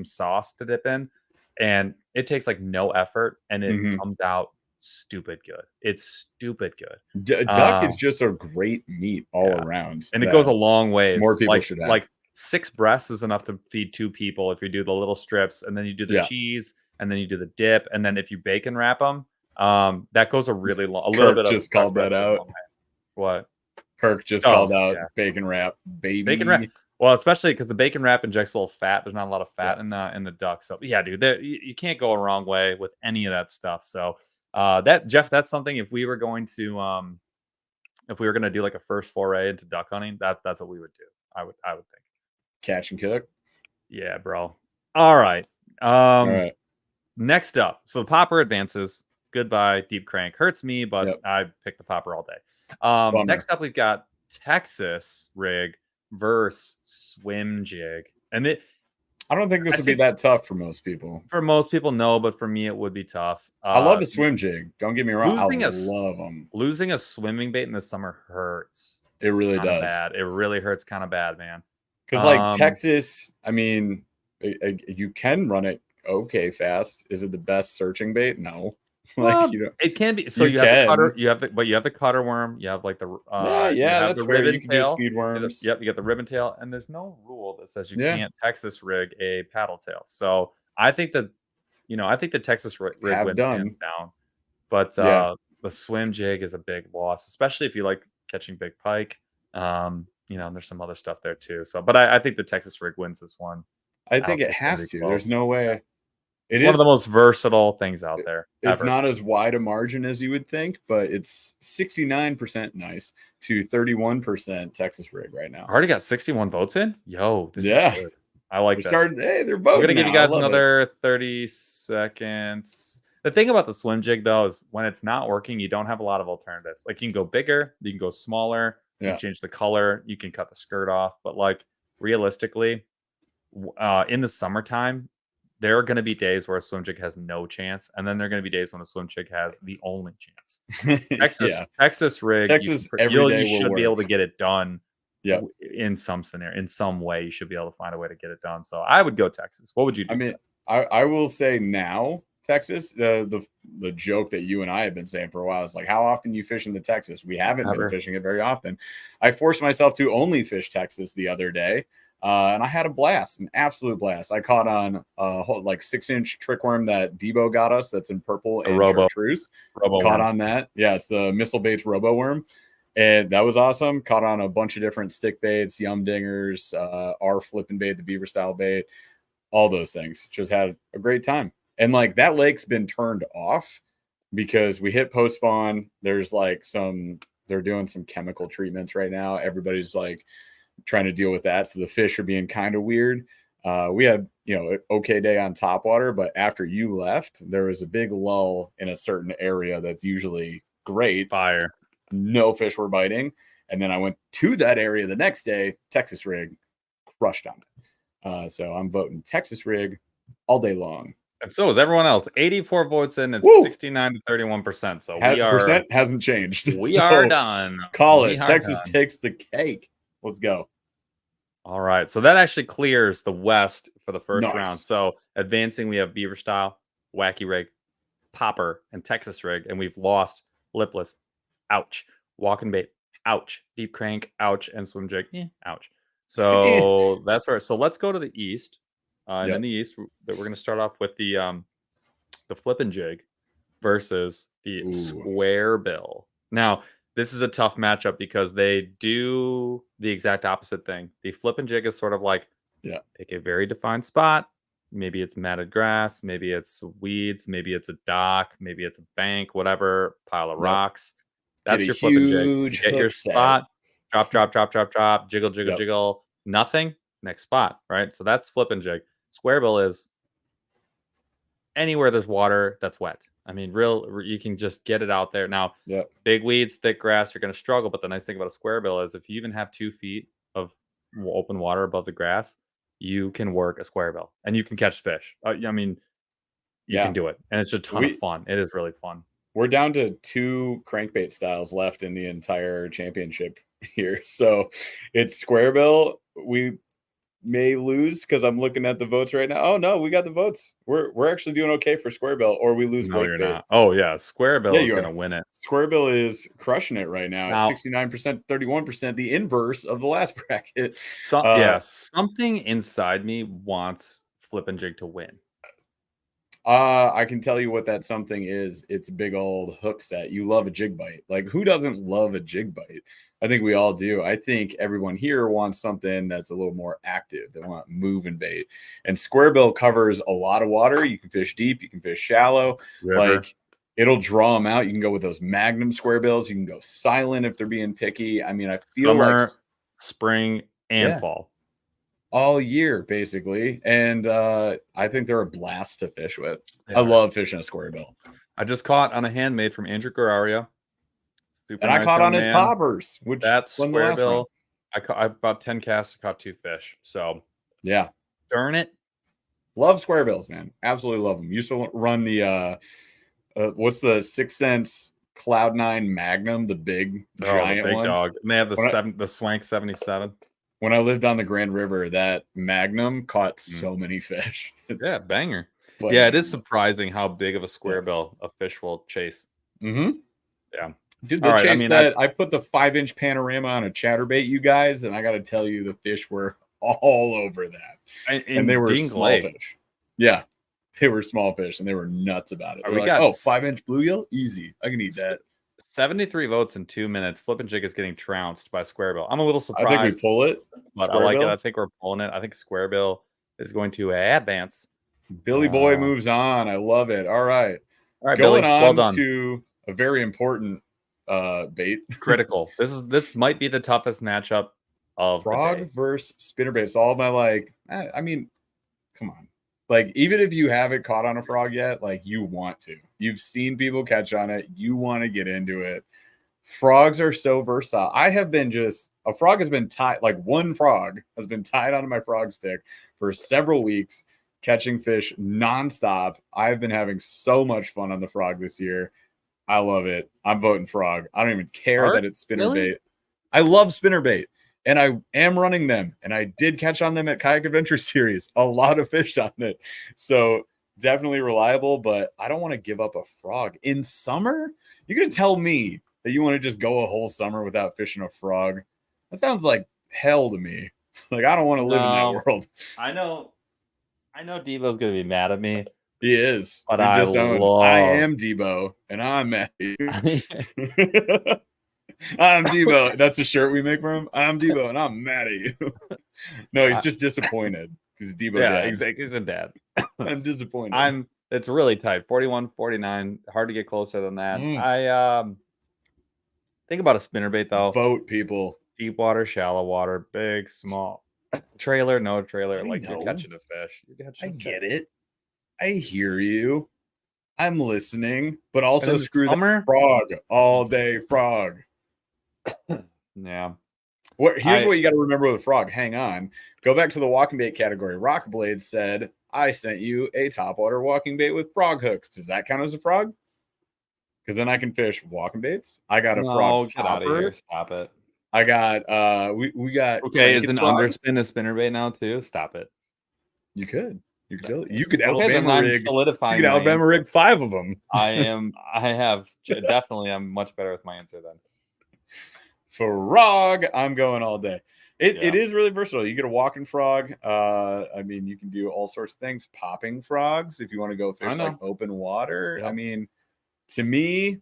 sauce to dip in, and it takes like no effort, and it comes out stupid good. It's stupid good. Duck is just a great meat all around, and it goes a long way. More people should have. Like 6 breasts is enough to feed 2 people if you do the little strips, and then you do the cheese, and then you do the dip, and then if you bacon wrap them, that goes a little bit. Just called that out. What? Kirk just called out bacon wrap, baby. Bacon wrap. Well, especially because the bacon wrap injects a little fat. There's not a lot of fat in the duck. So yeah, dude, you can't go a wrong way with any of that stuff. So that's something. If we were going to do like a first foray into duck hunting, that's what we would do. I would think. Catch and cook. Yeah, bro. All right. All right. Next up, so the popper advances. Goodbye, deep crank. Hurts me, but I picked the popper all day. Next up, we've got Texas rig versus swim jig, and I don't think this would be that tough for most people. For most people, no, but for me, it would be tough. I love a swim jig. Don't get me wrong. I love them. Losing a swimming bait in the summer hurts. It really does. Bad. It really hurts kind of bad, man. Because like Texas, I mean, you can run it okay fast. Is it the best searching bait? No. It can be. So you have the cutter, you have the cutter worm, you have like the that's the ribbon tail. Speed worms. You got the ribbon tail, and there's no rule that says you can't Texas rig a paddle tail. So I think that the Texas rig wins hands down. But the swim jig is a big loss, especially if you like catching big pike. There's some other stuff there too. So, but I think the Texas rig wins this one. I think it has to. There's no way. It's one of the most versatile things out there. It's not as wide a margin as you would think, but it's 69% nice to 31% Texas rig right now. I already got 61 votes in. Yo, this is good. I like that. Hey, they're voting. I'm gonna give you guys another 30 seconds. The thing about the swim jig though is when it's not working, you don't have a lot of alternatives. Like you can go bigger, you can go smaller, you Yeah. can change the color, you can cut the skirt off. But like realistically, in the summertime, there are going to be days where a swim jig has no chance, and then there are going to be days when a swim jig has the only chance. Yeah. Texas rig, Texas every day you will should be able work. to get it done. Yeah. In some scenario, in some way, you should be able to find a way to get it done. So I would go Texas. What would you do? I mean, I will say now, Texas, the joke that you and I have been saying for a while is like, how often you fish in the Texas? We haven't been fishing it very often. I forced myself to only fish Texas the other day. And I had a blast, an absolute blast. I caught on like 6-inch trick worm that Debo got us. That's in purple and chartreuse. Caught worm. on that. Yeah, it's the Missile Baits Robo Worm. And that was awesome. Caught on a bunch of different stick baits, yum dingers, our flipping bait, the beaver style bait, all those things. Just had a great time. And like that lake's been turned off because we hit post spawn. There's like they're doing some chemical treatments right now. Everybody's like trying to deal with that. So the fish are being kind of weird. We had, an okay day on top water, but after you left, there was a big lull in a certain area that's usually great. Fire. No fish were biting. And then I went to that area the next day, Texas rig, crushed on it. So I'm voting Texas rig all day long. And so is everyone else. 84 votes in. It's 69 to 31%. So percent hasn't changed. We are done. Call it. Texas takes the cake. Let's go. All right. So that actually clears the West for the first round. So advancing, we have beaver style, wacky rig, popper, and Texas rig. And we've lost lipless. Ouch. Walking bait. Ouch. Deep crank. Ouch. And swim jig. Ouch. So that's right. So let's go to the East. And in the East, we're going to start off with the flippin' jig versus the square bill. Now, this is a tough matchup because they do the exact opposite thing. The flippin' jig is sort of like pick a very defined spot. Maybe it's matted grass. Maybe it's weeds. Maybe it's a dock. Maybe it's a bank, whatever, pile of rocks. That's your flippin' jig. You get your spot. Drop, drop, drop, drop, drop. Jiggle, jiggle, jiggle. Nothing. Next spot, right? So that's flippin' jig. Square bill is anywhere there's water that's wet. I mean, you can just get it out there. Now, big weeds, thick grass, you're going to struggle. But the nice thing about a square bill is if you even have 2 feet of open water above the grass, you can work a square bill and you can catch fish. I mean, you can do it. And it's a ton of fun. It is really fun. We're down to 2 crankbait styles left in the entire championship here. So it's square bill. We may lose because I'm looking at the votes right now. Oh no, we got the votes. We're actually doing okay for square bill, or we lose. No, you're not. Oh yeah, square bill is going to win it. Square bill is crushing it right now at 69%, 31%, the inverse of the last bracket. Something inside me wants flippin' jig to win. I can tell you what that something is. It's a big old hook set. You love a jig bite. Like who doesn't love a jig bite? I think we all do. I think everyone here wants something that's a little more active. They want moving bait. And square bill covers a lot of water. You can fish deep. You can fish shallow. River. Like it'll draw them out. You can go with those Magnum square bills. You can go silent if they're being picky. I mean, I feel summer, spring, and fall. All year, basically. And I think they're a blast to fish with. I love fishing a square bill. I just caught on a handmade from Andrew Guerrario. And I caught on his poppers, which that's square bill. I about 10 casts, I caught 2 fish. So yeah, darn it. Love square bills, man. Absolutely love them. Used to run the what's the 6 cents Cloud9 Magnum, the big giant big one. Dog. And they have the Swank 77. When I lived on the Grand River, that Magnum caught so many fish. Yeah, banger. Yeah, it is surprising how big of a square bill a fish will chase. Mm-hmm. Yeah. Dude, I put the 5-inch panorama on a chatterbait, you guys, and I got to tell you, the fish were all over that. And they were small fish. Yeah, they were small fish, and they were nuts about it. We got 5-inch bluegill? Easy. I can eat that. 73 votes in 2 minutes. Flippin' jig is getting trounced by square bill. I'm a little surprised. I think we pull it. But I like it. I think we're pulling it. I think square bill is going to advance. Billy Boy moves on. I love it. All right. Going Billy. On to a very important bait. Critical. This might be the toughest matchup of frog versus spinnerbait. It's all my I mean, come on. Like, even if you haven't caught on a frog yet, like, you want to. You've seen people catch on it. You want to get into it. Frogs are so versatile. A frog has been tied, like one frog has been tied onto my frog stick for several weeks, catching fish nonstop. I've been having so much fun on the frog this year. I love it. I'm voting frog. I don't even care that it's spinnerbait. Really? I love spinnerbait, and I am running them, and I did catch on them at Kayak Adventure Series. A lot of fish on it. So definitely reliable, but I don't want to give up a frog. In summer, you're going to tell me that you want to just go a whole summer without fishing a frog? That sounds like hell to me. Like, I don't want to live in that world. I know Debo's gonna be mad at me. He is. But I am Debo, and I'm mad at you. I'm Debo. That's the shirt we make for him. I'm Debo, and I'm mad at you. No, he's just disappointed because Debo. Yeah, exactly. He's a dad. I'm disappointed. It's really tight. 41-49. Hard to get closer than that. I think about a spinnerbait though. Vote, people. Deep water, shallow water, big, small, trailer, no trailer. Like, you're catching a fish. I get it. I hear you. I'm listening, but also screw the frog all day. Frog. Yeah. Here's what you got to remember with frog. Hang on. Go back to the walking bait category. Rockblade said, I sent you a topwater walking bait with frog hooks. Does that count as a frog? Because then I can fish walking baits. I got a frog. Get out of here. Stop it. I got we got okay. Is an underspin a spinnerbait now too? Stop it. You could Alabama rig. Solidifying. You could Alabama rig 5 of them. I'm much better with my answer then. Frog, I'm going all day. It is really versatile. You get a walking frog. I mean, you can do all sorts of things. Popping frogs if you want to go fish like open water. Yep. I mean, to me,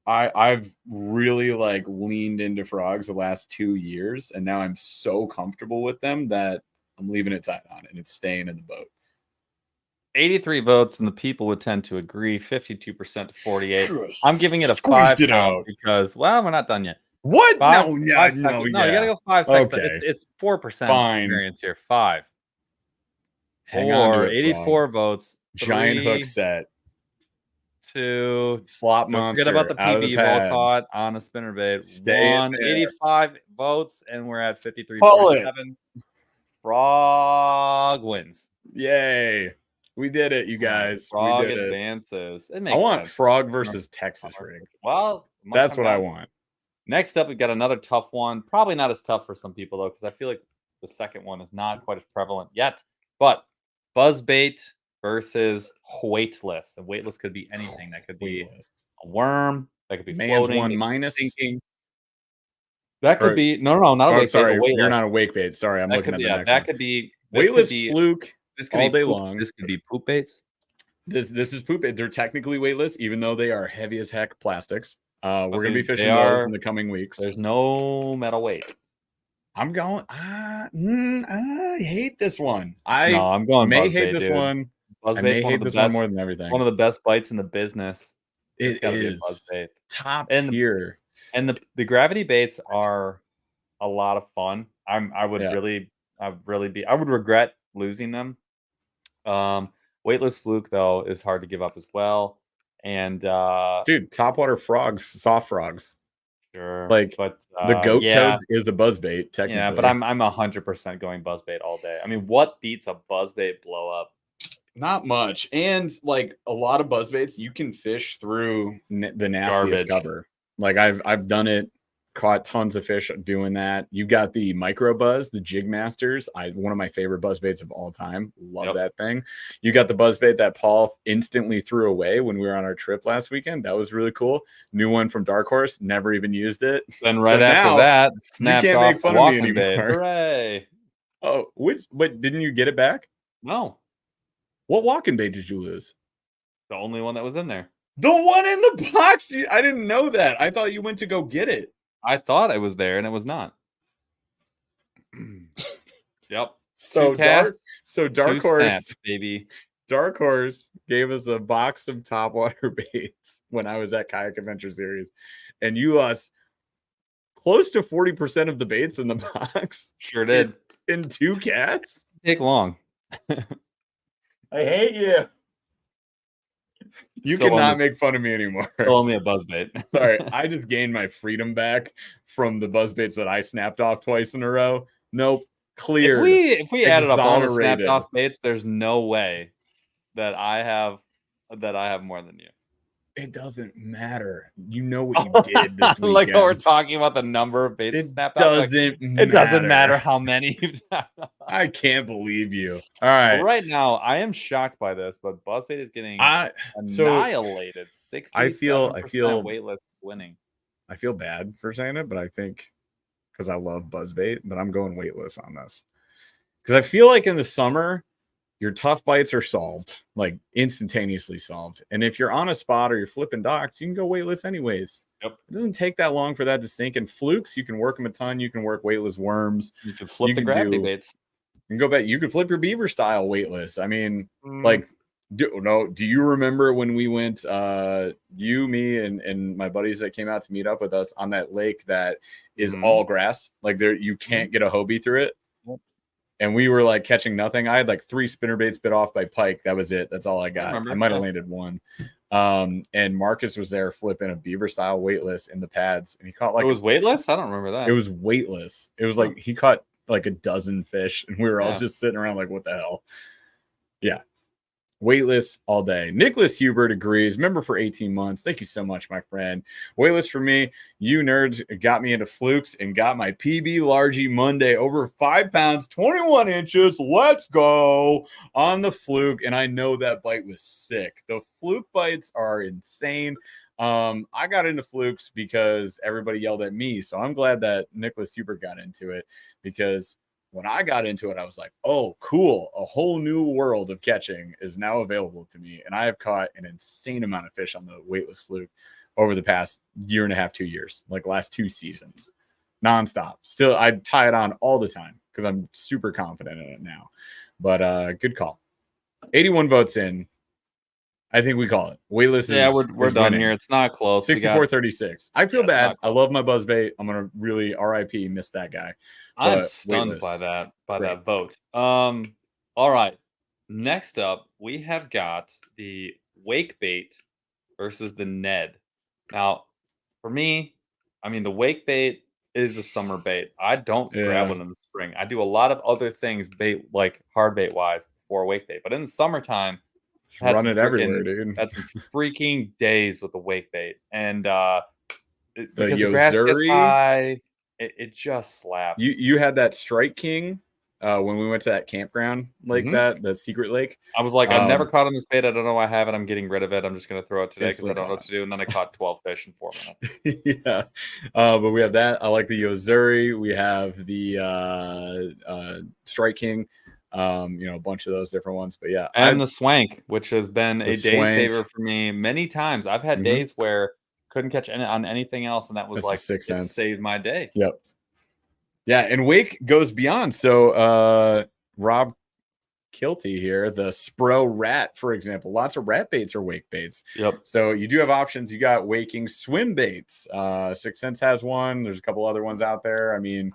I've really like leaned into frogs the last 2 years, and now I'm so comfortable with them that I'm leaving it tight on it, and it's staying in the boat. 83 votes, and the people would tend to agree. 52% to 48. I'm giving it a 5 because we're not done yet. What? No, you gotta go 5 seconds. Okay. It's 4% variance here. 5. 4, 84 votes. Giant hook set. 2. Slop monster. Forget about the PB ball caught on a spinnerbait. 1. 85 votes, and we're at 53.7. Frog wins. Yay. We did it, you guys. Frog we did advances. It makes I want sense. Frog versus Texas rig. Well, that's what I want. Next up, we've got another tough one. Probably not as tough for some people, though, because I feel like the second one is not quite as prevalent yet. But buzzbait versus weightless. And weightless could be anything. That could be a worm. That could be man's floating. 1 minus. Sinking. That could be not a wake sorry, bait. You're not a wake bait. Sorry, I'm looking at the next one. That could be weightless fluke all day long. This could be poop baits. This is poop bait. They're technically weightless, even though they are heavy as heck plastics. We're gonna be fishing those in the coming weeks. There's no metal weight. I'm going. I hate this one. I'm going. May hate this one. I may hate this one more than everything. One of the best bites in the business. It is top tier. And the gravity baits are a lot of fun. I would regret losing them. Weightless fluke though is hard to give up as well. And dude, topwater frogs, soft frogs. Sure. But the goat toads is a buzzbait, technically. Yeah, but I'm 100% going buzzbait all day. I mean, what beats a buzzbait blow up? Not much. And like a lot of buzzbaits, you can fish through the nastiest cover. Like I've done it, caught tons of fish doing that. You've got the micro buzz, the Jig Masters. One of my favorite buzzbaits of all time. Love that thing. You got the buzzbait that Paul instantly threw away when we were on our trip last weekend. That was really cool. New one from Dark Horse. Never even used it. Then after that, snapped you can't off make fun of me anymore. Bait. Hooray! Oh, but didn't you get it back? No. What walking bait did you lose? The only one that was in there. The one in the box. I didn't know that. I thought you went to go get it. I thought it was there, and it was not. Yep. So Dark Horse, snaps, baby. Dark Horse gave us a box of topwater baits when I was at Kayak Adventure Series, and you lost close to 40% of the baits in the box. Sure did. In 2 casts. Take long. I hate you. You Still cannot make fun of me anymore. Still owe me a buzzbait. Sorry, I just gained my freedom back from the buzzbaits that I snapped off twice in a row. Nope, cleared. If we added up all the snapped Exonerated. off baits, there's no way that I have more than you. It doesn't matter. You know what you did this weekend. Like how we're talking about the number of baits snapped off. It doesn't matter how many you've snapped off. I can't believe you. All right. Well, right now, I am shocked by this, but buzzbait is getting annihilated. 67% I feel weightless is winning. I feel bad for saying it, but I think because I love buzzbait, but I'm going weightless on this. Because I feel like in the summer, your tough bites are solved, like instantaneously solved. And if you're on a spot or you're flipping docks, you can go weightless anyways. Yep. It doesn't take that long for that to sink. And flukes, you can work them a ton. You can work weightless worms. You can flip the gravity baits. You can go back. You can flip your beaver style weightless. I mean, do you remember when we went, you, me, and my buddies that came out to meet up with us on that lake that is all grass? Like there, you can't get a Hobie through it. And we were like catching nothing. I had like 3 spinnerbaits bit off by pike. That was it. That's all I got. I might have landed 1. And Marcus was there flipping a beaver style weightless in the pads, and he caught like it was weightless. I don't remember that. It was weightless. It was like he caught like a dozen fish, and we were all just sitting around like, what the hell? Yeah. Weightless all day. Nicholas Hubert agrees. Member for 18 months. Thank you so much, my friend. Weightless for me. You nerds got me into flukes and got my PB Largie Monday over 5 pounds, 21 inches. Let's go on the fluke. And I know that bite was sick. The fluke bites are insane. I got into flukes because everybody yelled at me. So I'm glad that Nicholas Hubert got into it, because when I got into it, I was like, oh, cool. A whole new world of catching is now available to me. And I have caught an insane amount of fish on the weightless fluke over the past 1.5 to 2 years, like last 2 seasons, nonstop. Still, I tie it on all the time because I'm super confident in it now. But good call. 81 votes in. I think we call it. Weightless we're done winning. here. It's not close. 64-36. I feel bad. I love my buzzbait. I'm going to really RIP miss that guy. I'm stunned by that vote. All right. Next up, we have got the wake bait versus the Ned. Now, for me, I mean, the wake bait is a summer bait. I don't grab one in the spring. I do a lot of other things bait, like hard bait wise, before wake bait. But in the summertime, run it everywhere, dude. That's freaking days with the wake bait. And the grass gets high, it just slaps. You had that Strike King when we went to that campground like that secret lake. I was like, I've never caught on this bait. I don't know why I have it. I'm getting rid of it. I'm just going to throw it today because I don't know what to do. And then I caught 12 fish in 4 minutes. Yeah. But we have that. I like the Yozuri. We have the Strike King. A bunch of those different ones. But yeah. And the Swank, which has been a day saver for me many times. I've had days where couldn't catch on anything else, and that was like it saved my day. Yep. Yeah, and wake goes beyond. So Rob Kilty here, the Spro Rat, for example. Lots of rat baits are wake baits. Yep. So you do have options. You got waking swim baits. 6 Sense has one. There's a couple other ones out there. I mean,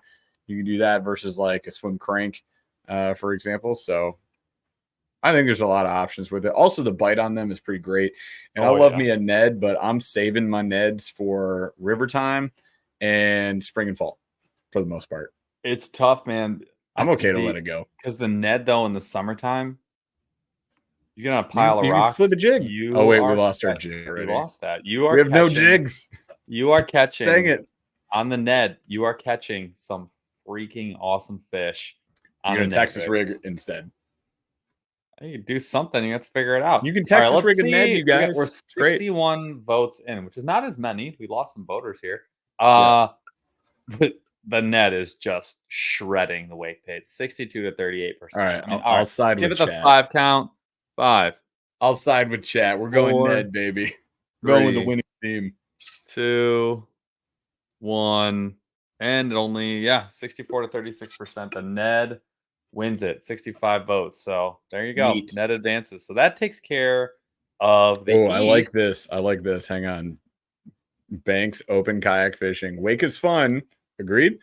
you can do that versus like a swim crank, for example. So I think there's a lot of options with it. Also, the bite on them is pretty great. And I love me a Ned, but I'm saving my Neds for river time and spring and fall for the most part. It's tough, man. I'm okay to let it go. Because the Ned, though, in the summertime, you're going to pile of rocks. Flip a jig. Oh, wait, we lost our jig already. We lost that. We have no jigs. You are catching. Dang it. On the Ned, you are catching some freaking awesome fish. You're going to Texas rig instead. You do something. You have to figure it out. You can Texas rig a Ned, you guys. We're 61 votes in, which is not as many. We lost some voters here. But the Ned is just shredding the wake bait. 62 to 38%. All right, I'll side with chat. Give it the 5 count. 5. I'll side with chat. We're going Ned, baby. Going with the winning team. 2, 1, and only 64 to 36%. The Ned wins it, 65 votes. So there you go. Neat. Ned advances. So that takes care of the I like this. Hang on. Banks open kayak fishing. Wake is fun. Agreed.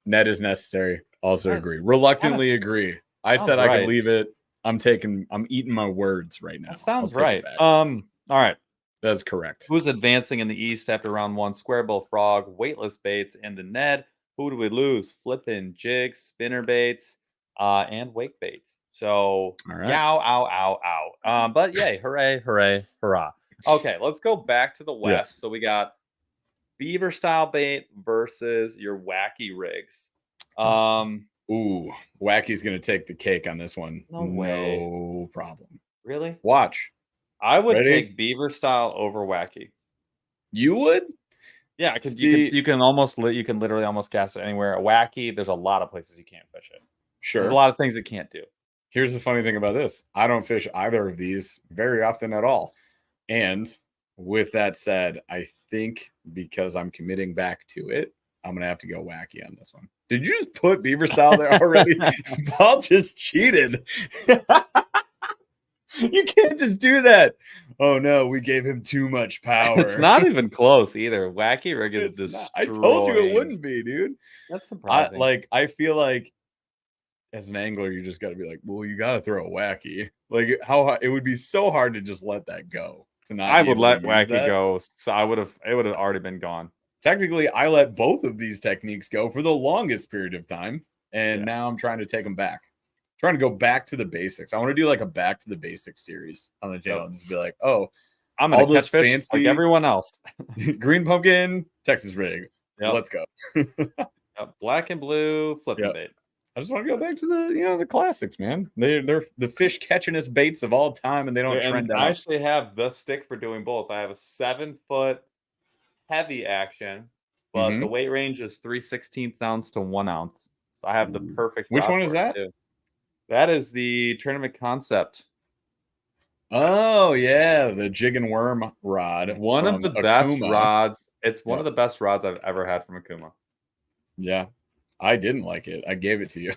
Ned is necessary. Also agree. Reluctantly agree. I said I could leave it. I'm eating my words right now. That sounds I'll take it right. back. All right. That's correct. Who's advancing in the East after round 1? Square bill frog, weightless baits, and the Ned. Who do we lose? Flipping jigs, spinner baits, and wake baits. So, All right. yow, ow, ow, ow. But yay, hooray, hooray, hurrah. Okay, let's go back to the Yeah. West. So we got beaver style bait versus your wacky rigs. Ooh, Wacky's gonna take the cake on this one. No way. No problem. Really? Watch. I would Ready? take beaver style over wacky. You would? Yeah, because See, you can literally almost cast it anywhere. A wacky, there's a lot of places you can't fish it. There's a sure. lot of things it can't do. Here's the funny thing about this. I don't fish either of these very often at all. And with that said, I think because I'm committing back to it, I'm gonna have to go wacky on this one. Did you just put beaver style there already? Paul just cheated. You can't just do that. Oh no, we gave him too much power. It's not even close either. Wacky rig is It's destroyed. not. I told you it wouldn't be, dude. That's surprising. I feel like as an angler, you just got to be like, well, you got to throw a wacky. Like it would be so hard to just let that go. To not, I be would able to let use wacky that. go. So it would have already been gone. Technically, I let both of these techniques go for the longest period of time, and now I'm trying to take them back. Trying to go back to the basics. I want to do like a back to the basics series on the channel and just be like, oh, I'm all gonna those catch fish fancy like everyone else. green pumpkin, Texas rig. Yep. Let's go. Black and blue flipping bait. I just want to go back to the classics, man. They're the fish catchingest baits of all time, and they don't trend out. I actually have the stick for doing both. I have a 7-foot heavy action, but the weight range is 3/16 ounce to 1 ounce. So I have the perfect. Which one is that? Too. That is the tournament concept. Oh yeah, the jig and worm rod. One of the best rods. It's one of the best rods I've ever had from Akuma. Yeah, I didn't like it. I gave it to you.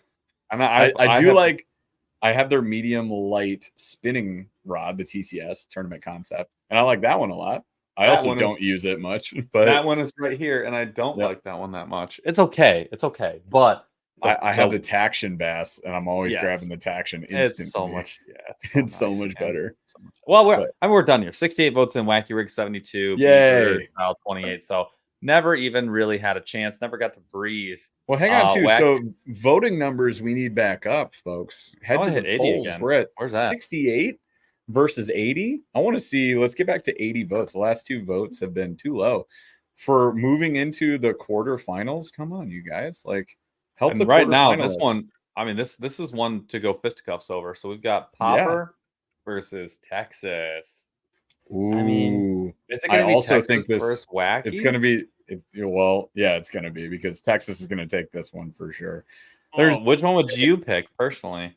And I have their medium light spinning rod, the TCS tournament concept, and I like that one a lot. I also don't use it much, but that one is right here, and I don't like that one that much. It's okay. It's okay, but I have the Taction bass, and I'm always grabbing the Taction instantly. It's so much, it's so much better. Well, we're done here. 68 votes in Wacky Rig 72. Yay! 28. So never even really had a chance. Never got to breathe. Well, hang on too. So voting numbers we need back up, folks. Head to the polls. Again. We're at Where's that? 68 versus 80. I want to see. Let's get back to 80 votes. The last 2 votes have been too low for moving into the quarterfinals. Come on, you guys! Like. Help and right now, this one, I mean, this is one to go fisticuffs over. So we've got Popper versus Texas. Ooh. I mean, is it going to be also Texas think this versus Wacky? It's going to be, it's going to be because Texas is going to take this one for sure. Which one would you pick personally?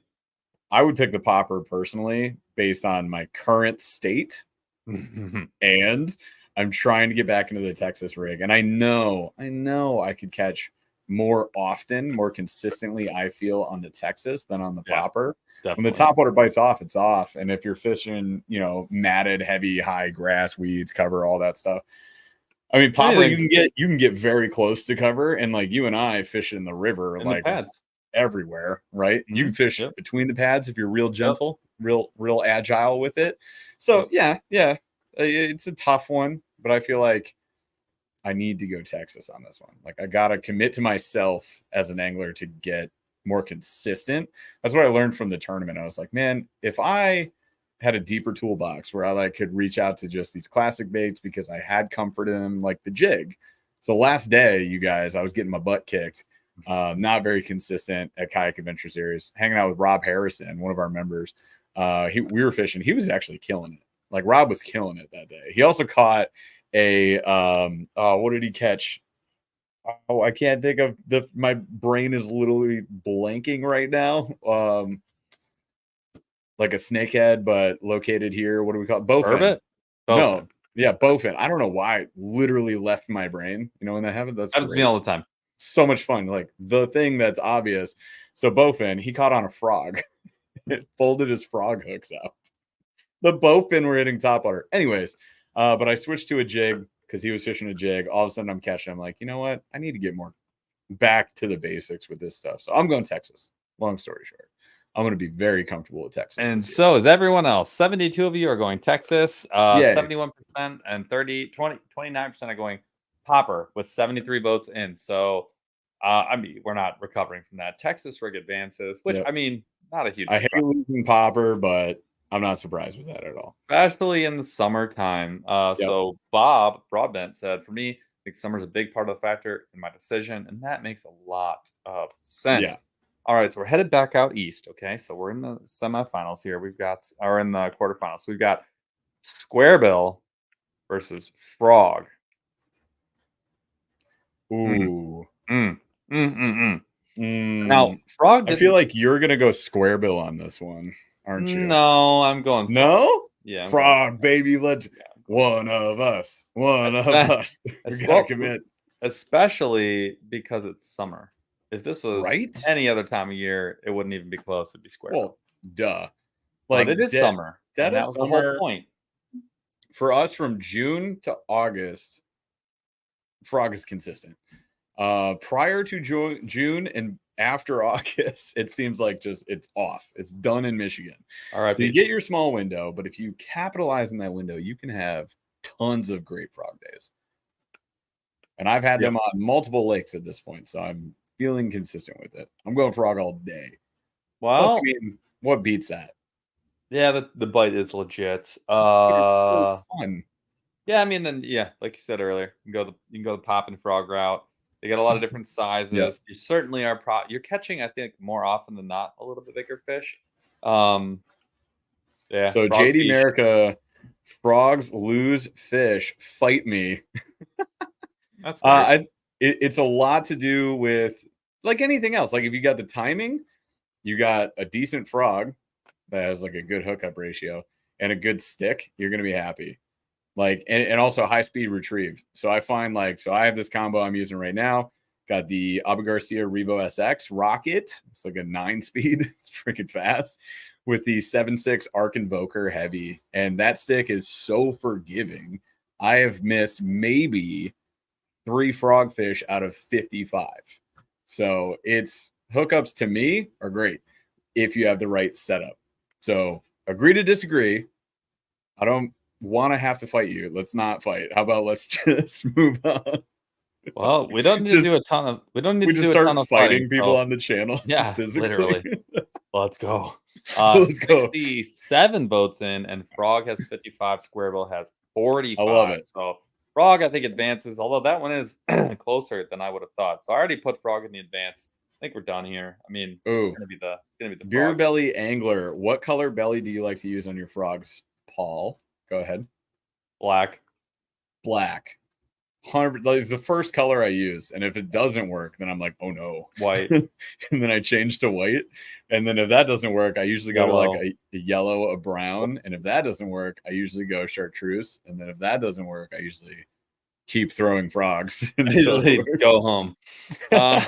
I would pick the Popper personally based on my current state. And I'm trying to get back into the Texas rig. And I know I could catch more often, more consistently, I feel, on the Texas than on the Popper. Definitely. When the topwater bites off, it's off. And if you're fishing, matted, heavy, high grass, weeds, cover, all that stuff. I mean, Popper, you can get very close to cover, and like you and I fish in the river, in like the pads. Everywhere, right? You can fish between the pads if you're real gentle, real agile with it. So yeah, it's a tough one, but I feel like I need to go Texas on this one. Like I gotta commit to myself as an angler to get more consistent. That's what I learned from the tournament. I was like, man, if I had a deeper toolbox where I could reach out to just these classic baits because I had comfort in them, like the jig. So last day, you guys, I was getting my butt kicked. Not very consistent at Kayak Adventure Series, hanging out with Rob Harrison, one of our members. We were fishing. He was actually killing it. Like Rob was killing it that day. He also caught what did he catch? I can't think of my brain is literally blanking right now. Like a snakehead, but located here. What do we call it? Bowfin. No, bowfin. I don't know why it literally left my brain. When that happens, that happens to me all the time. So much fun. Like the thing that's obvious. So bowfin, he caught on a frog. It folded his frog hooks out. The bowfin were hitting topwater. Anyways, but I switched to a jig because he was fishing a jig. All of a sudden I'm catching. I'm like, you know what? I need to get more back to the basics with this stuff. So I'm going Texas. Long story short. I'm going to be very comfortable with Texas And this year. so is everyone else. 72 of you are going Texas. Yay. 71% and 29% are going Popper with 73 votes in. So, I mean, we're not recovering from that. Texas rig advances, which, Yep. I mean, not a huge I hate surprise, losing Popper, but I'm not surprised with that at all. especially in the summertime. Yep. So Bob Broadbent said, for me, I think summer's a big part of the factor in my decision, and that makes a lot of sense. Yeah. All right, so we're headed back out east. Okay, so we're in the semifinals here. Or in the quarterfinals. So we've got Square Bill versus Frog. Mm, Ooh. mm, mm, mm, mm. Now, Mm. Frog I feel didn't. like you're going to go Square Bill on this one, aren't you? No, I'm going Frog. No? Yeah, I'm going Frog, baby. Let's Yeah, I'm going one of us. One of Frog. us. We got to Well, commit. especially because it's summer. If this was Right? any other time of year, it wouldn't even be close. It'd be Square Bill. Well, duh. But Like it is summer, dead and of that was the whole summer point. for us from June to August, Frog is consistent. Prior to June and after August, it seems like just it's off. It's done in Michigan. All right, So you get your small window, but if you capitalize in that window, you can have tons of great frog days. And I've had them on multiple lakes at this point, so I'm feeling consistent with it. I'm going frog all day. Plus, I Well, mean, what beats that? yeah, the bite is legit. It's so fun. Yeah, I mean, then yeah, like you said earlier, you can go the pop and frog route. They got a lot of different Yeah. sizes. You certainly are you're catching, I think, more often than not, a little bit bigger fish. Yeah. So Frog JD fish. America, frogs lose fish, fight me. That's weird. It's a lot to do with like anything else. Like if you got the timing, you got a decent frog that has like a good hookup ratio and a good stick, you're gonna be happy. Like and also high speed retrieve. So I find like so I have this combo I'm using right now. Got the Abu Garcia Revo SX Rocket. It's like a 9-speed. It's freaking fast with the 7.6 Arc Invoker Heavy, and that stick is so forgiving. I have missed maybe 3 frogfish out of 55. So it's hookups to me are great if you have the right setup. So agree to disagree. I don't want to have to fight you. Let's not fight. How about let's just move on? Well, we don't need to do a ton of We just start fighting. fighting people So on the channel yeah, physically. literally. Let's go. Let's go. 67 votes in, and Frog has 55. Squareville has 45. I love it. So Frog, I think, advances, although that one is closer than I would have thought. So I already put Frog in the advance. I think we're done here. I mean, it's gonna be the Beer Frog. belly angler. What color belly do you like to use on your frogs, Paul? Go ahead. Black. 100. That is the first color I use, and if it doesn't work, then I'm like, oh no, White. And then I change to white, and then if that doesn't work, I usually go to like a yellow, a brown, and if that doesn't work, I usually go chartreuse, and then if that doesn't work, I usually keep throwing frogs. Usually go home. All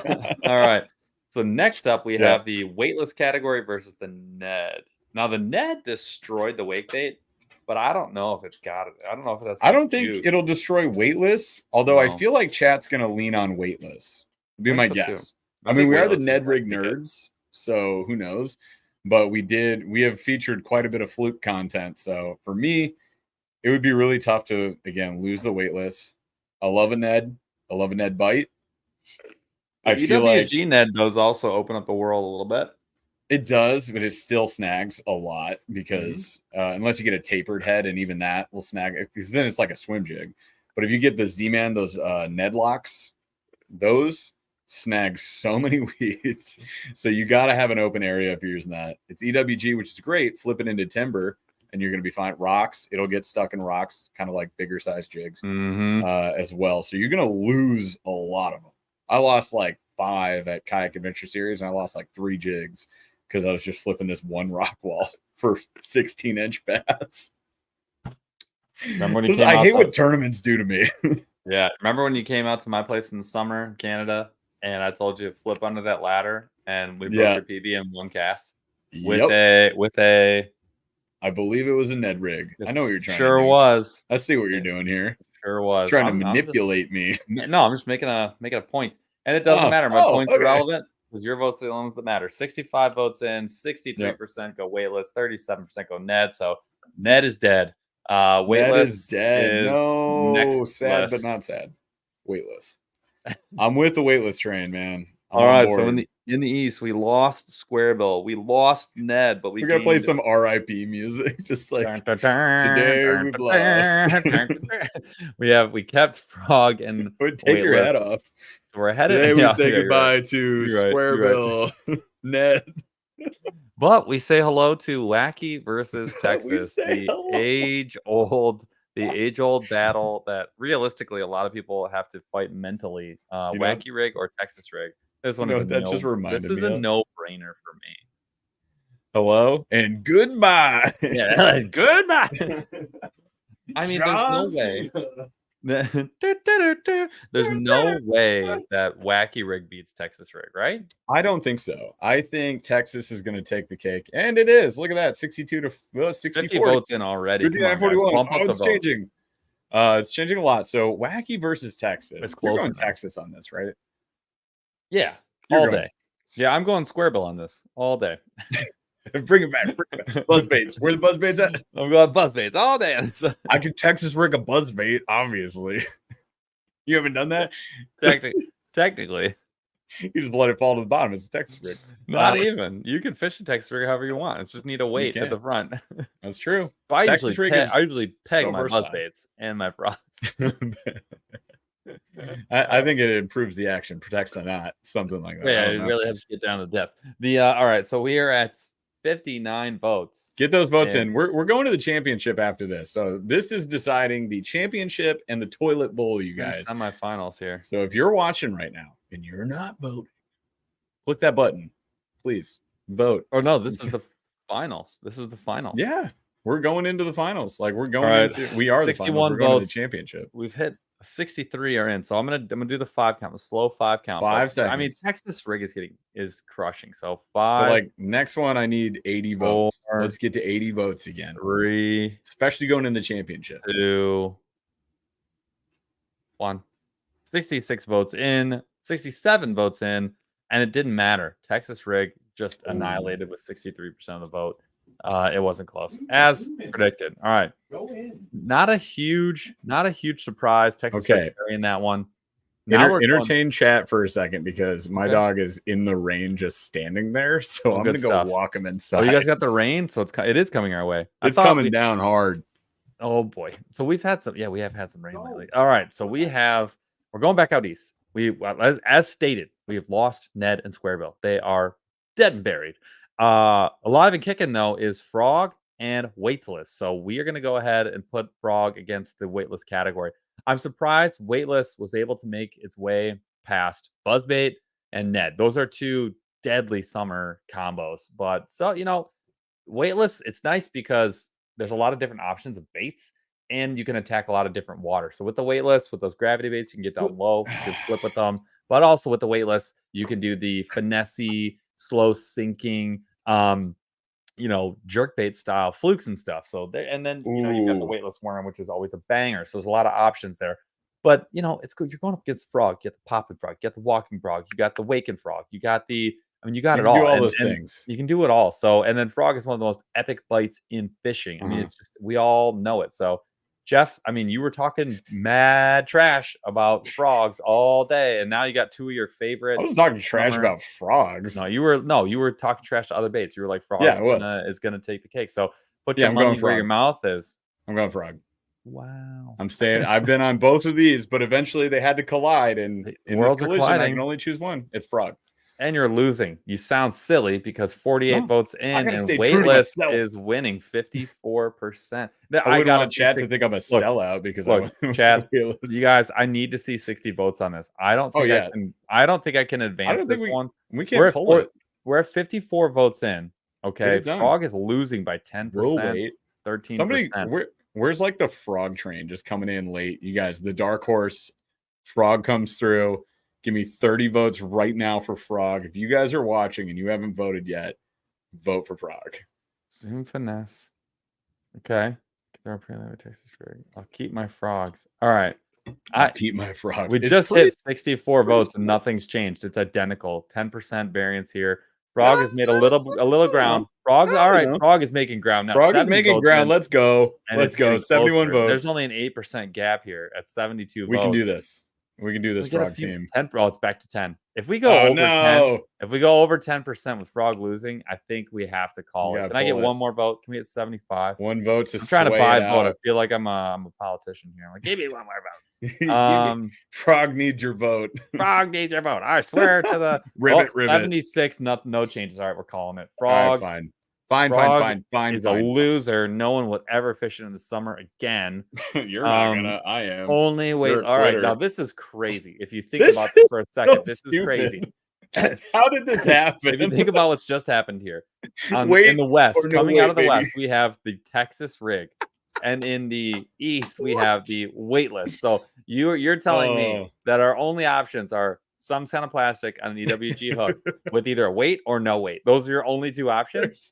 right. So next up, we have the weightless category versus the Ned. Now the Ned destroyed the wake bait, but I don't know if it's got it. I don't know if it has. I don't think it'll destroy weightless, although I feel like chat's gonna lean on weightless. Would be my guess. I mean, we are the Ned rig nerds, so who knows? But we have featured quite a bit of fluke content. So for me, it would be really tough to again lose the weightless. I love a Ned bite. I feel like Ned does also open up the world a little bit. It does, but it still snags a lot because unless you get a tapered head, and even that will snag it, because then it's like a swim jig. But if you get the Z-Man, those Ned locks, those snag so many weeds. So you got to have an open area if you're using that. It's EWG, which is great. Flip it into timber, and you're going to be fine. Rocks, it'll get stuck in rocks, kind of like bigger size jigs as well. So you're going to lose a lot of them. I lost like 5 at Kayak Adventure Series, and I lost like 3 jigs because I was just flipping this one rock wall for 16-inch bass. Remember when you I hate what tournaments do to me. Yeah. Remember when you came out to my place in the summer in Canada and I told you to flip under that ladder and we broke your PB in one cast with a I believe it was a Ned rig. I know what you're trying to do. Sure was. I see what you're doing here. Sure was. Trying to manipulate me. No, I'm just making a point. And it doesn't matter. My point's irrelevant. because your votes are the ones that matter. 65 votes in, 63% go weightless, 37% go Ned. So Ned is dead. Ned is Weightless dead. is No, next sad but list. not sad. Weightless. I'm with the weightless train, man. I'm All on right, board. so in the East, we lost Squarebill, we lost Ned, but We're gonna play some RIP music, just like today we lost. we kept Frog and Take your head weightless. off. So we're headed. Today we Yeah, say yeah, goodbye to You're right. Squarebill, Ned. But we say hello to Wacky versus We Texas, say the hello. age-old battle that realistically a lot of people have to fight mentally. You know- Wacky rig or Texas rig. This one know is a what that no. just reminded This is me a of? no-brainer for me. Hello and goodbye. Yeah, goodbye. I mean, there's no John way. Cena. There's no way that Wacky rig beats Texas rig, right? I don't think so. I think Texas is going to take the cake, and it is. Look at that, 62 to 50 64. votes in already. Come on, guys. 41. Bump up Oh, the it's vote. changing. It's changing a lot. So Wacky versus Texas. It's You're closer going now. Texas on this, right? Yeah, You're all going day. Yeah, I'm going Squarebill on this all day. Bring it back. Buzzbaits. Where the buzzbaits at? I'm going buzzbaits all day. I could Texas rig a buzzbait, obviously. You haven't done that? Technically. You just let it fall to the bottom. It's a Texas rig. Not even. You can fish a Texas rig however you want. It's just need a weight at the front. That's true. I Texas usually peg so my versatile. buzzbaits and my frogs. I think it improves the action, protects the knot, something like that. Yeah, it really helps you get down to depth. All right, so we are at 59 votes. Get those votes in. We're going to the championship after this. So this is deciding the championship and the toilet bowl, you guys. Semifinals here. So if you're watching right now and you're not voting, click that button. Please vote. Oh no, this is the finals. This is the finals. Yeah. We're going into the finals. Like we are the finals. We're going to the championship. We've hit 63 are in. So I'm gonna do the 5 count, the slow 5 count. 5 seconds. I mean, Texas rig is crushing. So 5. But like next one, I need 80 votes. Let's get to 80 votes again. 3, especially going in the championship. 2, 1. 66 votes in, 67 votes in, and it didn't matter. Texas rig just annihilated with 63% of the vote. It wasn't close, as predicted. All right, not a huge surprise. Texas in that one. Now entertain chat for a second because my dog is in the rain, just standing there. So I'm gonna go walk him inside. Oh, you guys got the rain, so it is coming our way. It's coming down hard. Oh boy. So we have had some rain lately. All right, so we're going back out east. As stated, we have lost Ned and Squarebill. They are dead and buried. Alive and kicking though is Frog and Weightless. So we are going to go ahead and put Frog against the Weightless category. I'm surprised Weightless was able to make its way past Buzzbait and Ned. Those are 2 deadly summer combos. But so Weightless, it's nice because there's a lot of different options of baits and you can attack a lot of different water. So with the Weightless, with those gravity baits, you can get down low, you can flip with them. But also with the Weightless, you can do the finessey, slow sinking, jerk bait style flukes and stuff. So and then you got the Weightless worm, which is always a banger. So there's a lot of options there. But it's good. You're going up against frog. You get the popping frog, you get the walking frog, you got the waking frog, you got you got it all. Do all those things. You can do it all. So and then frog is one of the most epic bites in fishing. I mean, it's just we all know it. So Jeff, I mean, you were talking mad trash about frogs all day, and now you got 2 of your favorite. I was talking trash about frogs. No, you were talking trash to other baits. You were like, frog is gonna take the cake. So put your money where your mouth is. I'm going frog. Wow. I'm staying. I've been on both of these, but eventually they had to collide, and in this collision, I can only choose one. It's frog. And you're losing. You sound silly because 48 votes in and Weightless is winning 54%. I wouldn't want Chad to think I'm a sellout because Chad, you guys, I need to see 60 votes on this. I don't think I don't think I can advance this one. We can't pull it. We're at 54 votes in. Okay. Frog is losing by 10%. We'll wait. 13%. Somebody where's like the frog train just coming in late? You guys, the dark horse frog comes through. Give me 30 votes right now for frog. If you guys are watching and you haven't voted yet, vote for frog. Zoom finesse. Okay. Texas rig. I'll keep my frogs. All right. Pete my frogs. We just hit 64 votes and nothing's changed. It's identical. 10% variance here. Frog has made a little ground. Frog, all right. Frog is making ground now. Frog is making ground. Let's go. Let's go. 71 votes. There's only an 8% gap here at 72 votes. We can do this. We can do this, Frog team. 10. Oh, it's back to 10. If we go over 10, if we go over 10% with Frog losing, I think we have to call it. Can I get one more vote? Can we get 75? One vote to I'm trying to buy a vote. I feel like I'm a politician here. I'm like, give me one more vote. Frog needs your vote. Frog needs your vote. I swear to the ribbit. 76. No changes. All right, we're calling it. Frog. Fine. He's a loser. No one would ever fish it in the summer again. You're not gonna. I am. Only wait. All right, now this is crazy. If you think about this for a second, this is crazy. How did this happen? If you think about what's just happened here, in the West, coming out of the West, we have the Texas rig, and in the East, we have the weightless. So you're telling me that our only options are some kind of plastic on an EWG hook with either a weight or no weight. Those are your only two options.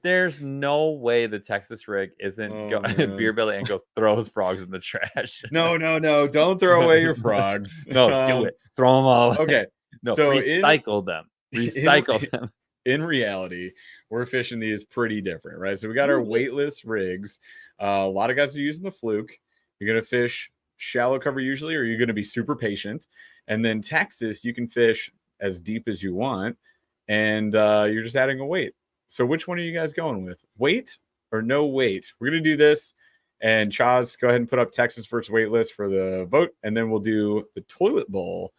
There's no way the Texas rig isn't beer belly and goes throws frogs in the trash. No. Don't throw away your frogs. No, do it. Throw them all away. Okay. No, so recycle them. Recycle them. In reality, we're fishing these pretty different, right? So we got our weightless rigs. A lot of guys are using the fluke. You're going to fish shallow cover usually, or you're going to be super patient. And then Texas, you can fish as deep as you want, and you're just adding a weight. So which one are you guys going with? Weight or no weight? We're going to do this. And Chaz, go ahead and put up Texas versus weightless for the vote. And then we'll do the toilet bowl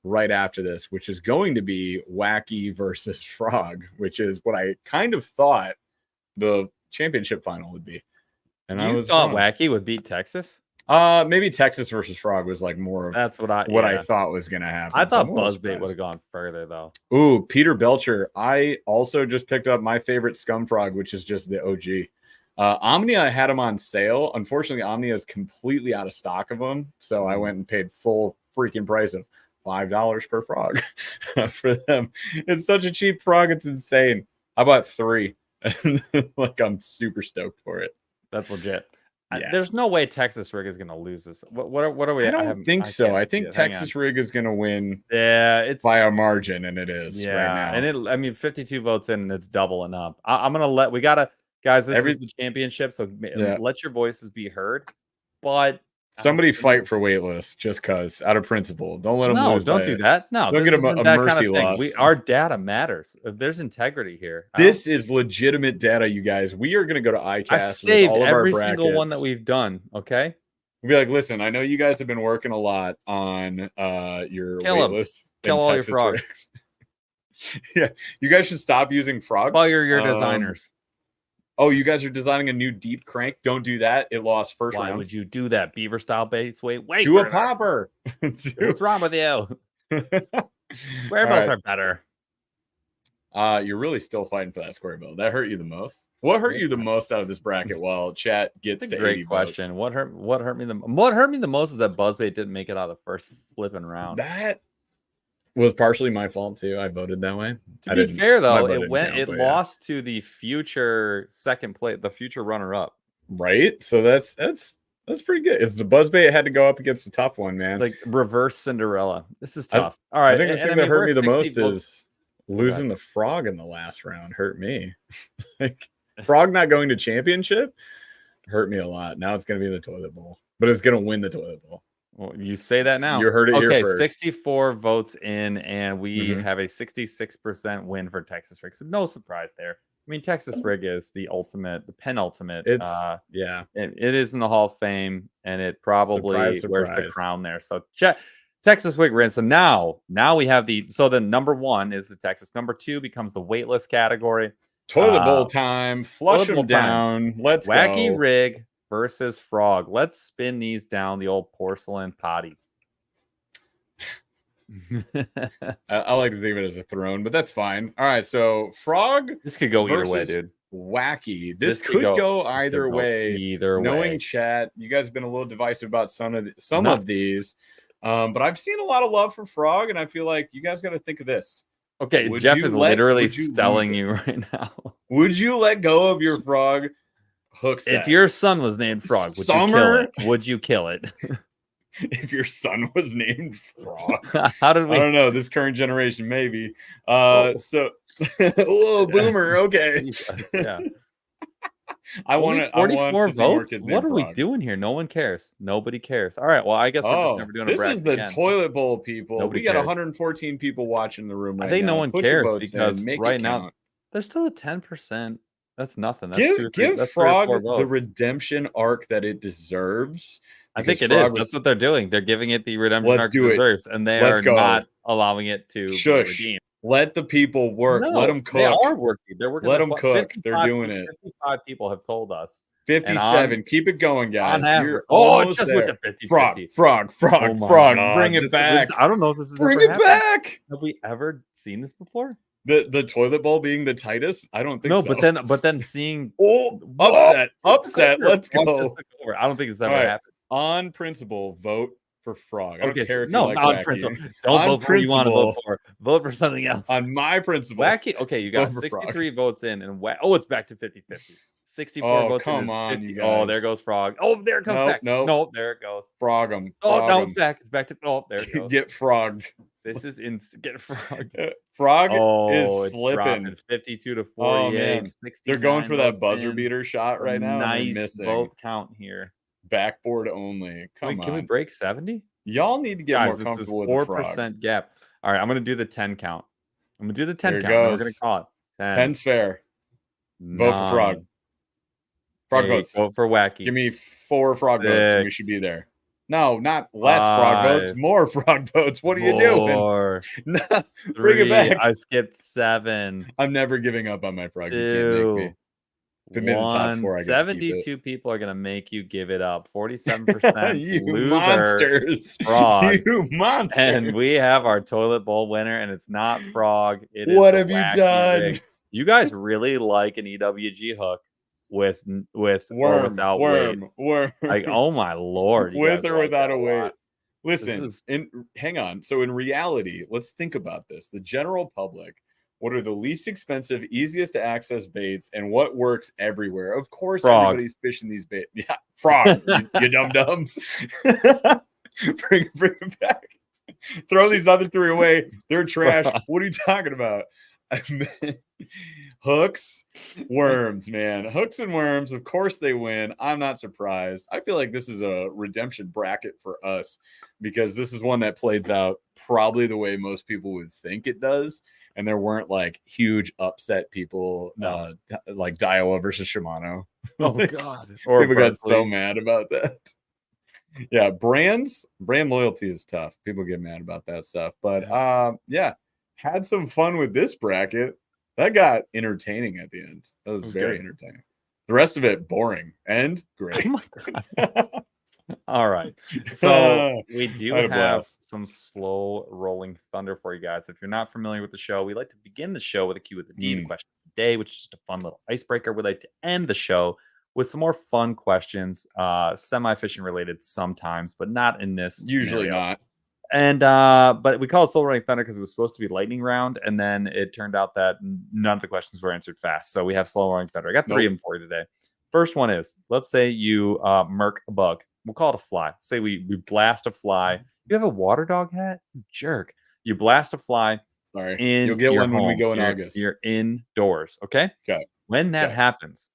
right after this, which is going to be Wacky versus Frog, which is what I kind of thought the championship final would be. And I thought Wacky would beat Texas? Maybe Texas versus Frog was like more of that's what I thought was gonna happen. I thought Buzzbait would have gone further though. Ooh, Peter Belcher. I also just picked up my favorite scum frog, which is just the OG. Omnia, I had them on sale. Unfortunately, Omnia is completely out of stock of them, so I went and paid full freaking price of $5 per frog for them. It's such a cheap frog, it's insane. I bought 3. Like I'm super stoked for it. That's legit. Yeah. There's no way Texas rig is going to lose this. What are we? I don't think so. I think Texas rig is going to win. Yeah, it's by a margin, and it is right now. And 52 votes in, and it's doubling up. I'm going to let guys. This is the championship, so let your voices be heard. But somebody fight for weightless just because, out of principle. Don't let them lose. Don't do that. No, don't get a mercy loss. Our data matters. There's integrity here. This is legitimate data, you guys. We are going to go to ICAST. I saved all of every single one that we've done. Okay. We'll be like, listen, I know you guys have been working a lot on your weightless. Kill all Texas your frogs. Rigs. Yeah, you guys should stop using frogs. Fire your designers. Oh, you guys are designing a new deep crank? Don't do that. It lost first round. Why would you do that? Beaver style baits? Wait. Do a popper. What's wrong with you? Square bills are better. You're really still fighting for that square bill. That hurt you the most. What hurt you the most out of this bracket while chat gets to 80 great question. Votes? What hurt me the most is that Buzzbait didn't make it out of the first flipping round. That was partially my fault too. I voted that way. To be fair though, it lost to the future second place, the future runner-up. Right. So that's pretty good. It's the Buzzbait had to go up against a tough one, man. Like reverse Cinderella. This is tough. All right. I think the thing that hurt me the most is losing the frog in the last round. Hurt me. Like frog not going to championship hurt me a lot. Now it's gonna be in the toilet bowl, but it's gonna win the toilet bowl. Well, you say that now. You heard it here first. 64 votes in, and we have a 66% win for Texas rig. So no surprise there. I mean, Texas rig is the penultimate. It's it is in the Hall of Fame, and it probably wears the crown there. So Texas rig wins. So now we have the number 1 is the Texas. Number 2 becomes the weightless category. Toilet bowl time. Flush them down. Let's Wacky go. rig versus frog. Let's spin these down the old porcelain potty. I like to think of it as a throne, but that's fine. All right, so frog. This could go either way, dude. Wacky. This could go either way. Either way. Knowing chat, you guys have been a little divisive about some of these, but I've seen a lot of love for frog, and I feel like you guys got to think of this. Okay, Jeff is literally selling you right now. Would you let go of your frog? Hook sets. If your son was named Frog, would you kill it? Would you kill it? if your son was named Frog. How did we? I don't know. This current generation, maybe. Oh. So, whoa, boomer. Okay. Jesus, yeah. I Only want 44 to see more votes? kids What named are we Frog. doing here? No one cares. Nobody cares. All right. Well, I guess we're just never doing a This is bracket the again. toilet bowl, people. Nobody We got cares. 114 people watching the room I right think no now. one Put your cares votes because in. Make right it now count. there's still a 10%. That's nothing. That's 2 or 3. Give That's 3 or Frog 4 the votes. redemption arc that it deserves. I think it Frog is. That's what they're doing. They're giving it the redemption Let's arc do it it. deserves, and they Let's are go. not allowing it to be Shush. redeemed. Let the people work. No, Let them cook. they are working. They're working. Let them cook. They're doing it. 55 people have told us. 57. Keep it going, guys. You're almost just there. went to 50. Frog. Oh my Frog. God. Bring it back. I don't know if this is Bring ever it happened. back. Have we ever seen this before? The toilet bowl being the tightest? I don't think No, so. but then seeing upset. Let's go. I don't think it's ever All right. happened. On principle, vote for Frog. I don't Okay, care if no, you like not on wacky. principle. Don't On vote for what you want to vote principle. for. Vote for something else. On my principle. Wacky. Okay, you got Vote for Frog. 63 votes in, and it's back to 50-50. 64 votes in. Come on, 50. you Oh, there guys. goes Frog. Oh, there it comes back. No, there it goes. Frog them. Oh, now it's back. It's back to. Oh, there it goes. Get frogged. This is get frogged. Frog is it's slipping. 52 to 48. Oh man, they're going for that buzzer beater shot right now. Nice and they're missing. vote count here. Backboard only. Come on. Can we break 70? Y'all need to get more comfortable with the frog. 4% gap. All right, I'm gonna do the 10 count. I'm gonna do the 10 count. We're gonna call it 10. 10's fair. Vote for Frog. Frog votes. Vote for Wacky. Give me 4 Frog votes and we should be there. No, not less Frog votes, more Frog votes. What are you doing? No, bring it back. I skipped 7. I'm never giving up on my Frog. 2, you can't make me. If it made the top 4, I get 72 people are gonna make you give it up. 47%. You loser, monsters. Frog. You monsters. And we have our toilet bowl winner, and it's not Frog. It is what have you done? Rig. You guys really like an EWG hook with or without weight. Like, oh my Lord. With or without a weight. Listen, hang on. So in reality, let's think about this. The general public, what are the least expensive, easiest to access baits, and what works everywhere? Of course, Frog. Everybody's fishing these baits. Yeah, Frog, you dum-dums. bring it back. Throw these other 3 away. They're trash. What are you talking about? Hooks, worms, man. Hooks and worms, of course they win. I'm not surprised. I feel like this is a redemption bracket for us because this is one that plays out probably the way most people would think it does. And there weren't like huge upset people like Daiwa versus Shimano. Oh God. People got so mad about that. Yeah, brand loyalty is tough. People get mad about that stuff. But yeah, had some fun with this bracket. That got entertaining at the end. That was very entertaining. The rest of it, boring and great. Oh my God. All right. So we do have some slow rolling thunder for you guys. If you're not familiar with the show, we like to begin the show with a Q with a D, the question of the day, which is just a fun little icebreaker. We like to end the show with some more fun questions, semi-fishing related sometimes, but not in this Usually scenario. not. And but we call it slow rolling thunder because it was supposed to be lightning round, and then it turned out that none of the questions were answered fast. So we have slow rolling thunder. I got 3 of them for you today. First one is, let's say you murk a bug. We'll call it a fly. Say we blast a fly. You have a water dog hat? You jerk. You blast a fly. Sorry. You'll get one when we go in August. You're indoors. Okay. Okay. When that happens,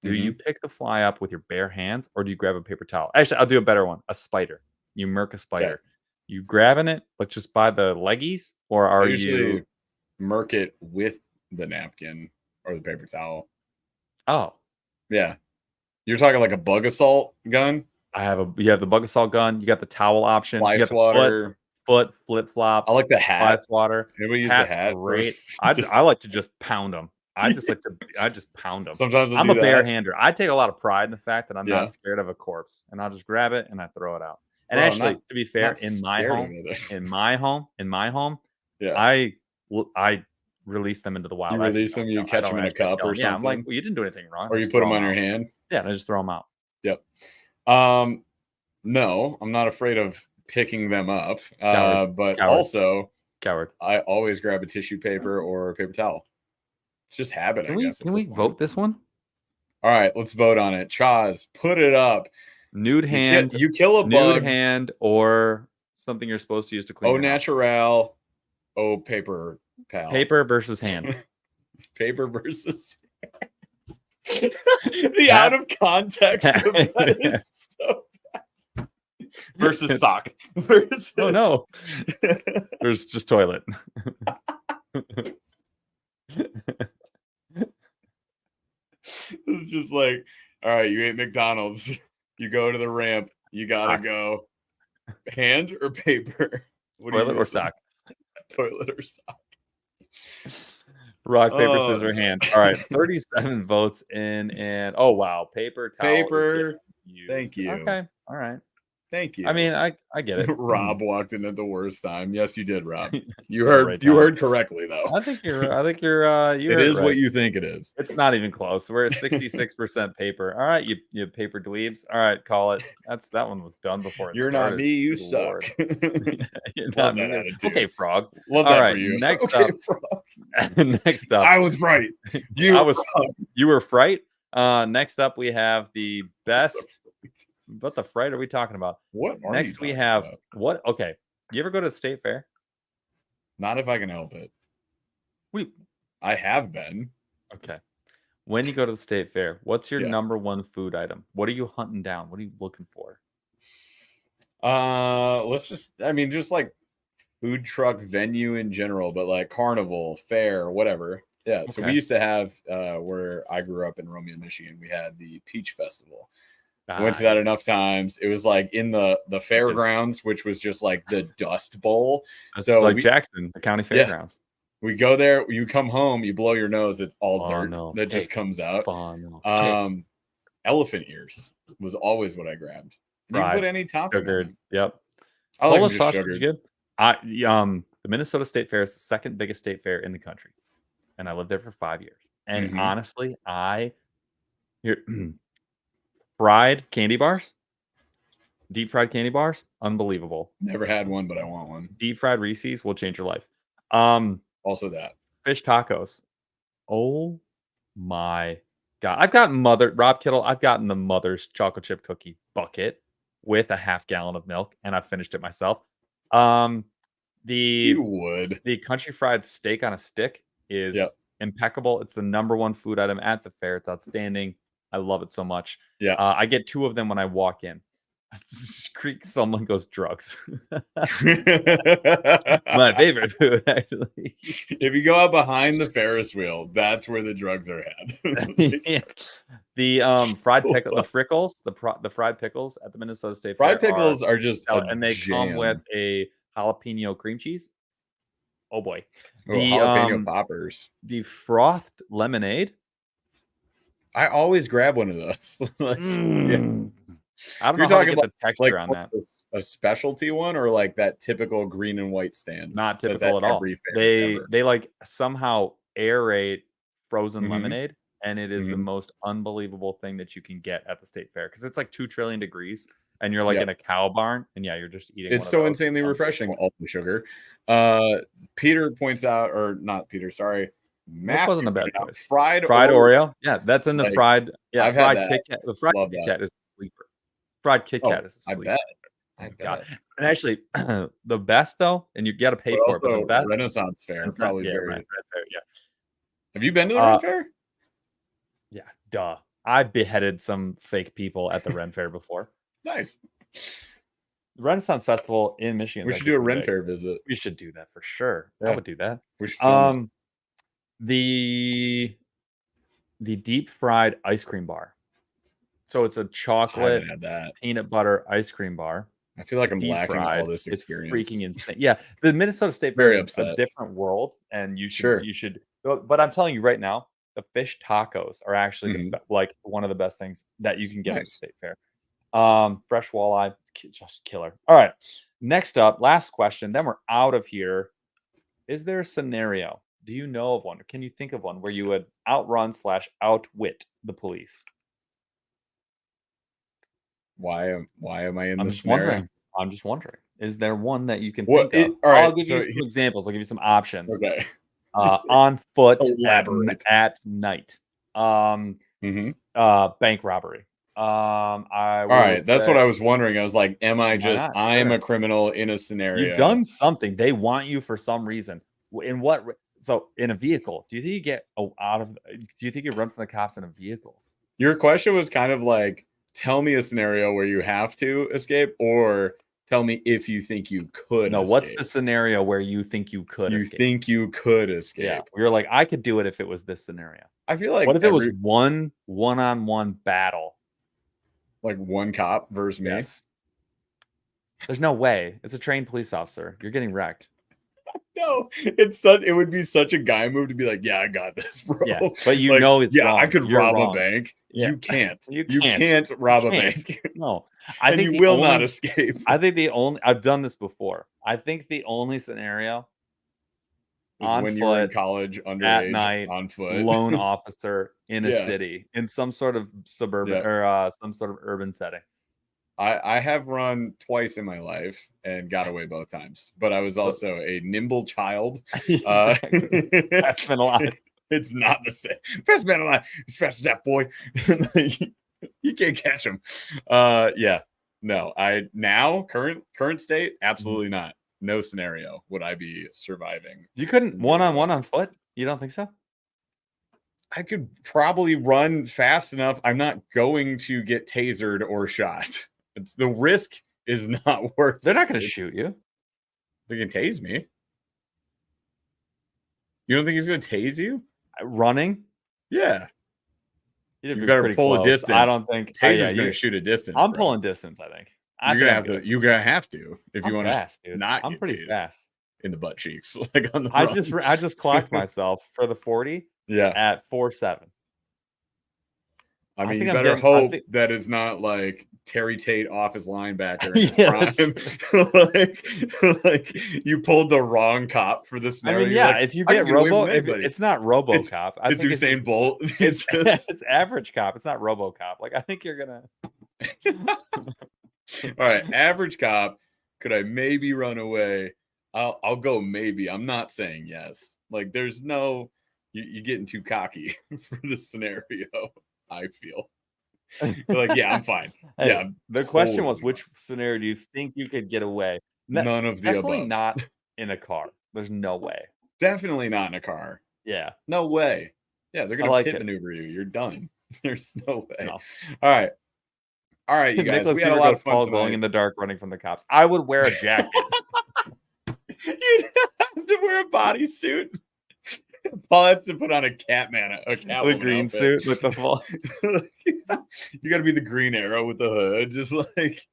do you pick the fly up with your bare hands or do you grab a paper towel? Actually, I'll do a better one. A spider. You murk a spider. Okay. You grabbing it, but just by the leggies, or are you murk it with the napkin or the paper towel? Oh. Yeah. You're talking like a bug assault gun? You have the bug assault gun. You got the towel option. Fly swatter. Foot flip flop. I like the hat. Fly swatter. Everybody use the hat. Great. I like to just pound them. I just pound them. Sometimes I'm a bare hander. I take a lot of pride in the fact that I'm not scared of a corpse, and I'll just grab it and I throw it out. And actually, to be fair, in my home, I release them into the wild. You release them, you catch them in a cup or something. Yeah, I'm like, well, you didn't do anything wrong. Or you put them on your hand. Yeah, and I just throw them out. Yep. No, I'm not afraid of picking them up. But also, I always grab a tissue paper or a paper towel. It's just habit, I guess. Can we vote this one? All right, let's vote on it. Chaz, put it up. Nude hand, You kill a nude bug. hand, or something you're supposed to use to clean Au your house. natural. Oh, paper pal. Paper versus hand. Paper versus the out of context of that is so bad. Versus sock. Versus... Oh no. There's just toilet. It's just like, all right, you ate McDonald's. You go to the ramp. You gotta go. Hand or paper? What Toilet or sock? Toilet or sock? Rock, paper, scissors, hand. All right, 37 votes in, and oh wow, paper towel. Paper. Thank you. Okay, all right. Thank you. I mean, I get it. Rob walked in at the worst time. Yes, you did, Rob. You heard correctly though. I think you're It is right. what you think it is. It's not even close. We're at 66% paper. All right, you paper dweebs. All right, call it. That one was done before it You're started. not me, you suck. You're Love not that me. attitude. Okay, frog. Love All that right, for you. Next okay, up. frog. Next up. I was right. You were fright. Next up, we have the best. What the fright are we talking about? What are Next, we have about? What? Okay. You ever go to the state fair? Not if I can help it. I have been. Okay. When you go to the state fair, what's your number one food item? What are you hunting down? What are you looking for? Just like food truck venue in general, but like carnival, fair, whatever. Yeah. So we used to have where I grew up in Romeo, Michigan, we had the Peach Festival. I went to that enough times. It was like in the fairgrounds, which was just like the Dust Bowl. That's so like Jackson, the county fairgrounds. We go there. You come home. You blow your nose. It's all dirt that just comes out. Elephant ears was always what I grabbed. You can put any topping. Sugared. Yep. I like just sugared. Good. The Minnesota State Fair is the second biggest state fair in the country, and I lived there for 5 years. And honestly, fried candy bars, deep fried candy bars, unbelievable. Never had one, but I want one. Deep fried Reese's will change your life. Also that fish tacos. Oh my God. I've gotten Rob Kittle. I've gotten the Mother's chocolate chip cookie bucket with a half gallon of milk, and I've finished it myself. The country fried steak on a stick is impeccable. It's the number one food item at the fair. It's outstanding. I love it so much. Yeah. I get 2 of them when I walk in. Someone goes drugs. My favorite food, actually. If you go out behind the Ferris wheel, that's where the drugs are had. The fried pickle, the frickles, the fried pickles at the Minnesota State Fair. Fried pickles are just and they come with a jalapeno cream cheese. Oh boy. The jalapeno poppers. The frothed lemonade. I always grab one of those. I don't know how to get the texture on that. A specialty one or like that typical green and white stand? Not typical at all. They like somehow aerate frozen lemonade, and it is the most unbelievable thing that you can get at the state fair because it's like 2 trillion degrees, and you're like in a cow barn, and you're just eating. It's so insanely refreshing. All the sugar. Peter points out, or not Peter, sorry. That wasn't a bad choice. Fried Oreo. Yeah, that's in the fried. Yeah, I've fried had Kit Kat. The fried Kit Kat is a sleeper. Fried Kit Kat is a sleeper. I bet. And actually, the best though, and you got to pay for it. But the best Renaissance Fair, probably very. Ren Fair, yeah. Have you been to the Ren Fair? Yeah, duh. I beheaded some fake people at the Ren Fair before. Nice. The Renaissance Festival in Michigan. We should do a Ren Fair visit. We should do that for sure. Yeah. I would do that. We should. The deep fried ice cream bar. So it's a chocolate peanut butter ice cream bar. I feel like I'm lacking all this experience. It's freaking insane. Yeah, the Minnesota State Fair is a different world, and you should. But I'm telling you right now, the fish tacos are actually like one of the best things that you can get at the state fair. Fresh walleye, it's just killer. All right, next up, last question. Then we're out of here. Is there a scenario? Do you know of one? Or can you think of one where you would outrun/outwit the police? Why am I in this scenario? I'm just wondering. Is there one that you can think of? All right, I'll give you some examples. I'll give you some options. Okay. On foot at night. Bank robbery. I All will right, that's what say I was wondering. I was like, am I why just not? I'm Sure. a criminal in a You've scenario? done something. They want you for some reason. In what? So in a vehicle, do you think you get out of? Do you think you run from the cops in a vehicle? Your question was kind of like, tell me a scenario where you have to escape, or tell me if you think you could No, what's escape. the scenario where you think you could You escape? think you could Yeah, escape. we were like, I could do it if it was this scenario. I feel What like if it was one-on-one battle? like one cop versus me. Yes. There's no way. It's a trained police officer. You're getting wrecked. No, it would be such a guy move to be like, yeah, I got this, bro. Yeah, but you Like, know it's yeah, I wrong. could You're rob a wrong. bank. Yeah. You can't. You You can't. can't rob a can't. bank. No. I And think you the will not only escape. I think the only I've done this before. I think the only scenario Is on when you were in foot college, at underage, night, on foot. lone officer in a Yeah. city, in some sort of suburban Yeah. or some sort of urban setting. I have run twice in my life and got away both times, but I was So also a nimble child. exactly. Fast man alive. It's not the same. Fast man alive. As fast as that boy. You can't catch him. Yeah. No, current state, absolutely not. No scenario would I be surviving. You couldn't one-on-one on foot? You don't think so? I could probably run fast enough. I'm not going to get tasered or shot. It's the risk is not worth They're not going it. to shoot you. They can tase me. You don't think he's going to tase you? Running? Yeah. You'd You be better pretty pull a close. distance. I don't think Taser's yeah, going to shoot a distance. I'm bro. pulling distance, I think. You're gonna have to. You're gonna have to if you want fast, to dude. not I'm get pretty tased fast. in the butt cheeks, like on the I run. just clocked myself for the 40 Yeah. at 4.7. I mean, think you I'm better getting- I hope think- that it's not like Terry Tate off his linebacker in his Yeah, prime. like you pulled the wrong cop for this I scenario. mean, You're yeah, like, if you I get can away Robo, with if anybody. it's not RoboCop, I It's think Usain Bolt. It's it's average cop. It's not RoboCop. Like I think you're gonna. All right, average cop. Could I maybe run away? I'll go maybe. I'm not saying yes. Like there's no you're getting too cocky for this scenario. I feel you're like, yeah, I'm fine. Hey, Yeah, I'm the question was, totally which scenario do you think you could get away? none of the Definitely above. not in a car. There's no way. Definitely not in a car. Yeah, No way. Yeah, they're I gonna like pit it. maneuver you. You're done. There's no way. No. All right. All right, you guys. Nicholas We had a Seaver lot goes of fun tall, tonight. glowing in the dark, running from the cops. I would wear a jacket. You'd have to wear a bodysuit. Paul has to put on a Catman, a Catwoman The green outfit. suit with the full. You got to be the Green Arrow with the hood, just like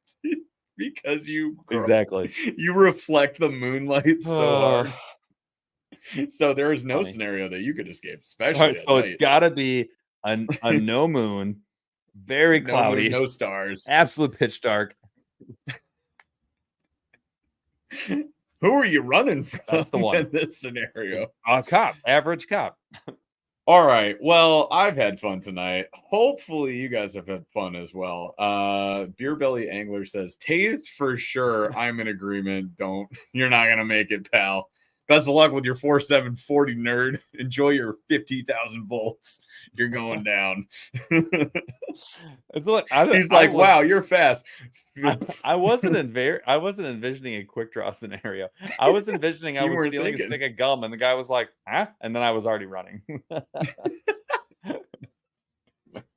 because Exactly. you reflect the moonlight so hard. So there is no Funny. scenario that you could escape, especially All right, at so night. it's got to be a no moon, very No cloudy, moon, no stars. absolute pitch dark. Who are you running from? That's the one. In this scenario. A cop, average cop. All right. Well, I've had fun tonight. Hopefully, you guys have had fun as well. Beer Belly Angler says, "Tased for sure." I'm in agreement. You're not gonna make it, pal. Best of luck with your 4740 nerd. Enjoy your 50,000 volts. You're going down. It's like, He's like, wow, you're fast. I wasn't envisioning a quick draw scenario. I was envisioning I You was weren't stealing thinking. a stick of gum, and the guy was like, "Huh?" And then I was already running.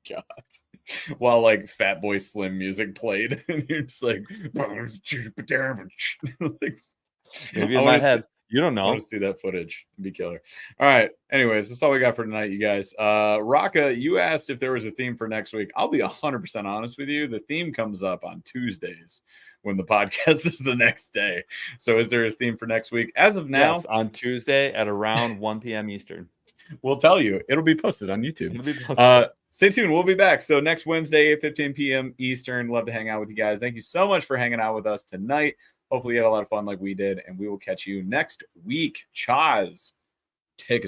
God. While like Fat Boy Slim music played, and you're just like, Maybe in my head. You don't I know. want to see that footage. It'd be killer. All right. Anyways, that's all we got for tonight, you guys. Raka, you asked if there was a theme for next week. I'll be 100% honest with you. The theme comes up on Tuesdays when the podcast is the next day. So is there a theme for next week? As of now, Yes, on Tuesday at around 1 p.m. Eastern. We'll tell you. It'll be posted on YouTube. It'll be posted. Stay tuned. We'll be back. So next Wednesday at 15 p.m. Eastern. Love to hang out with you guys. Thank you so much for hanging out with us tonight. Hopefully you had a lot of fun like we did, and we will catch you next week. Chaz, take us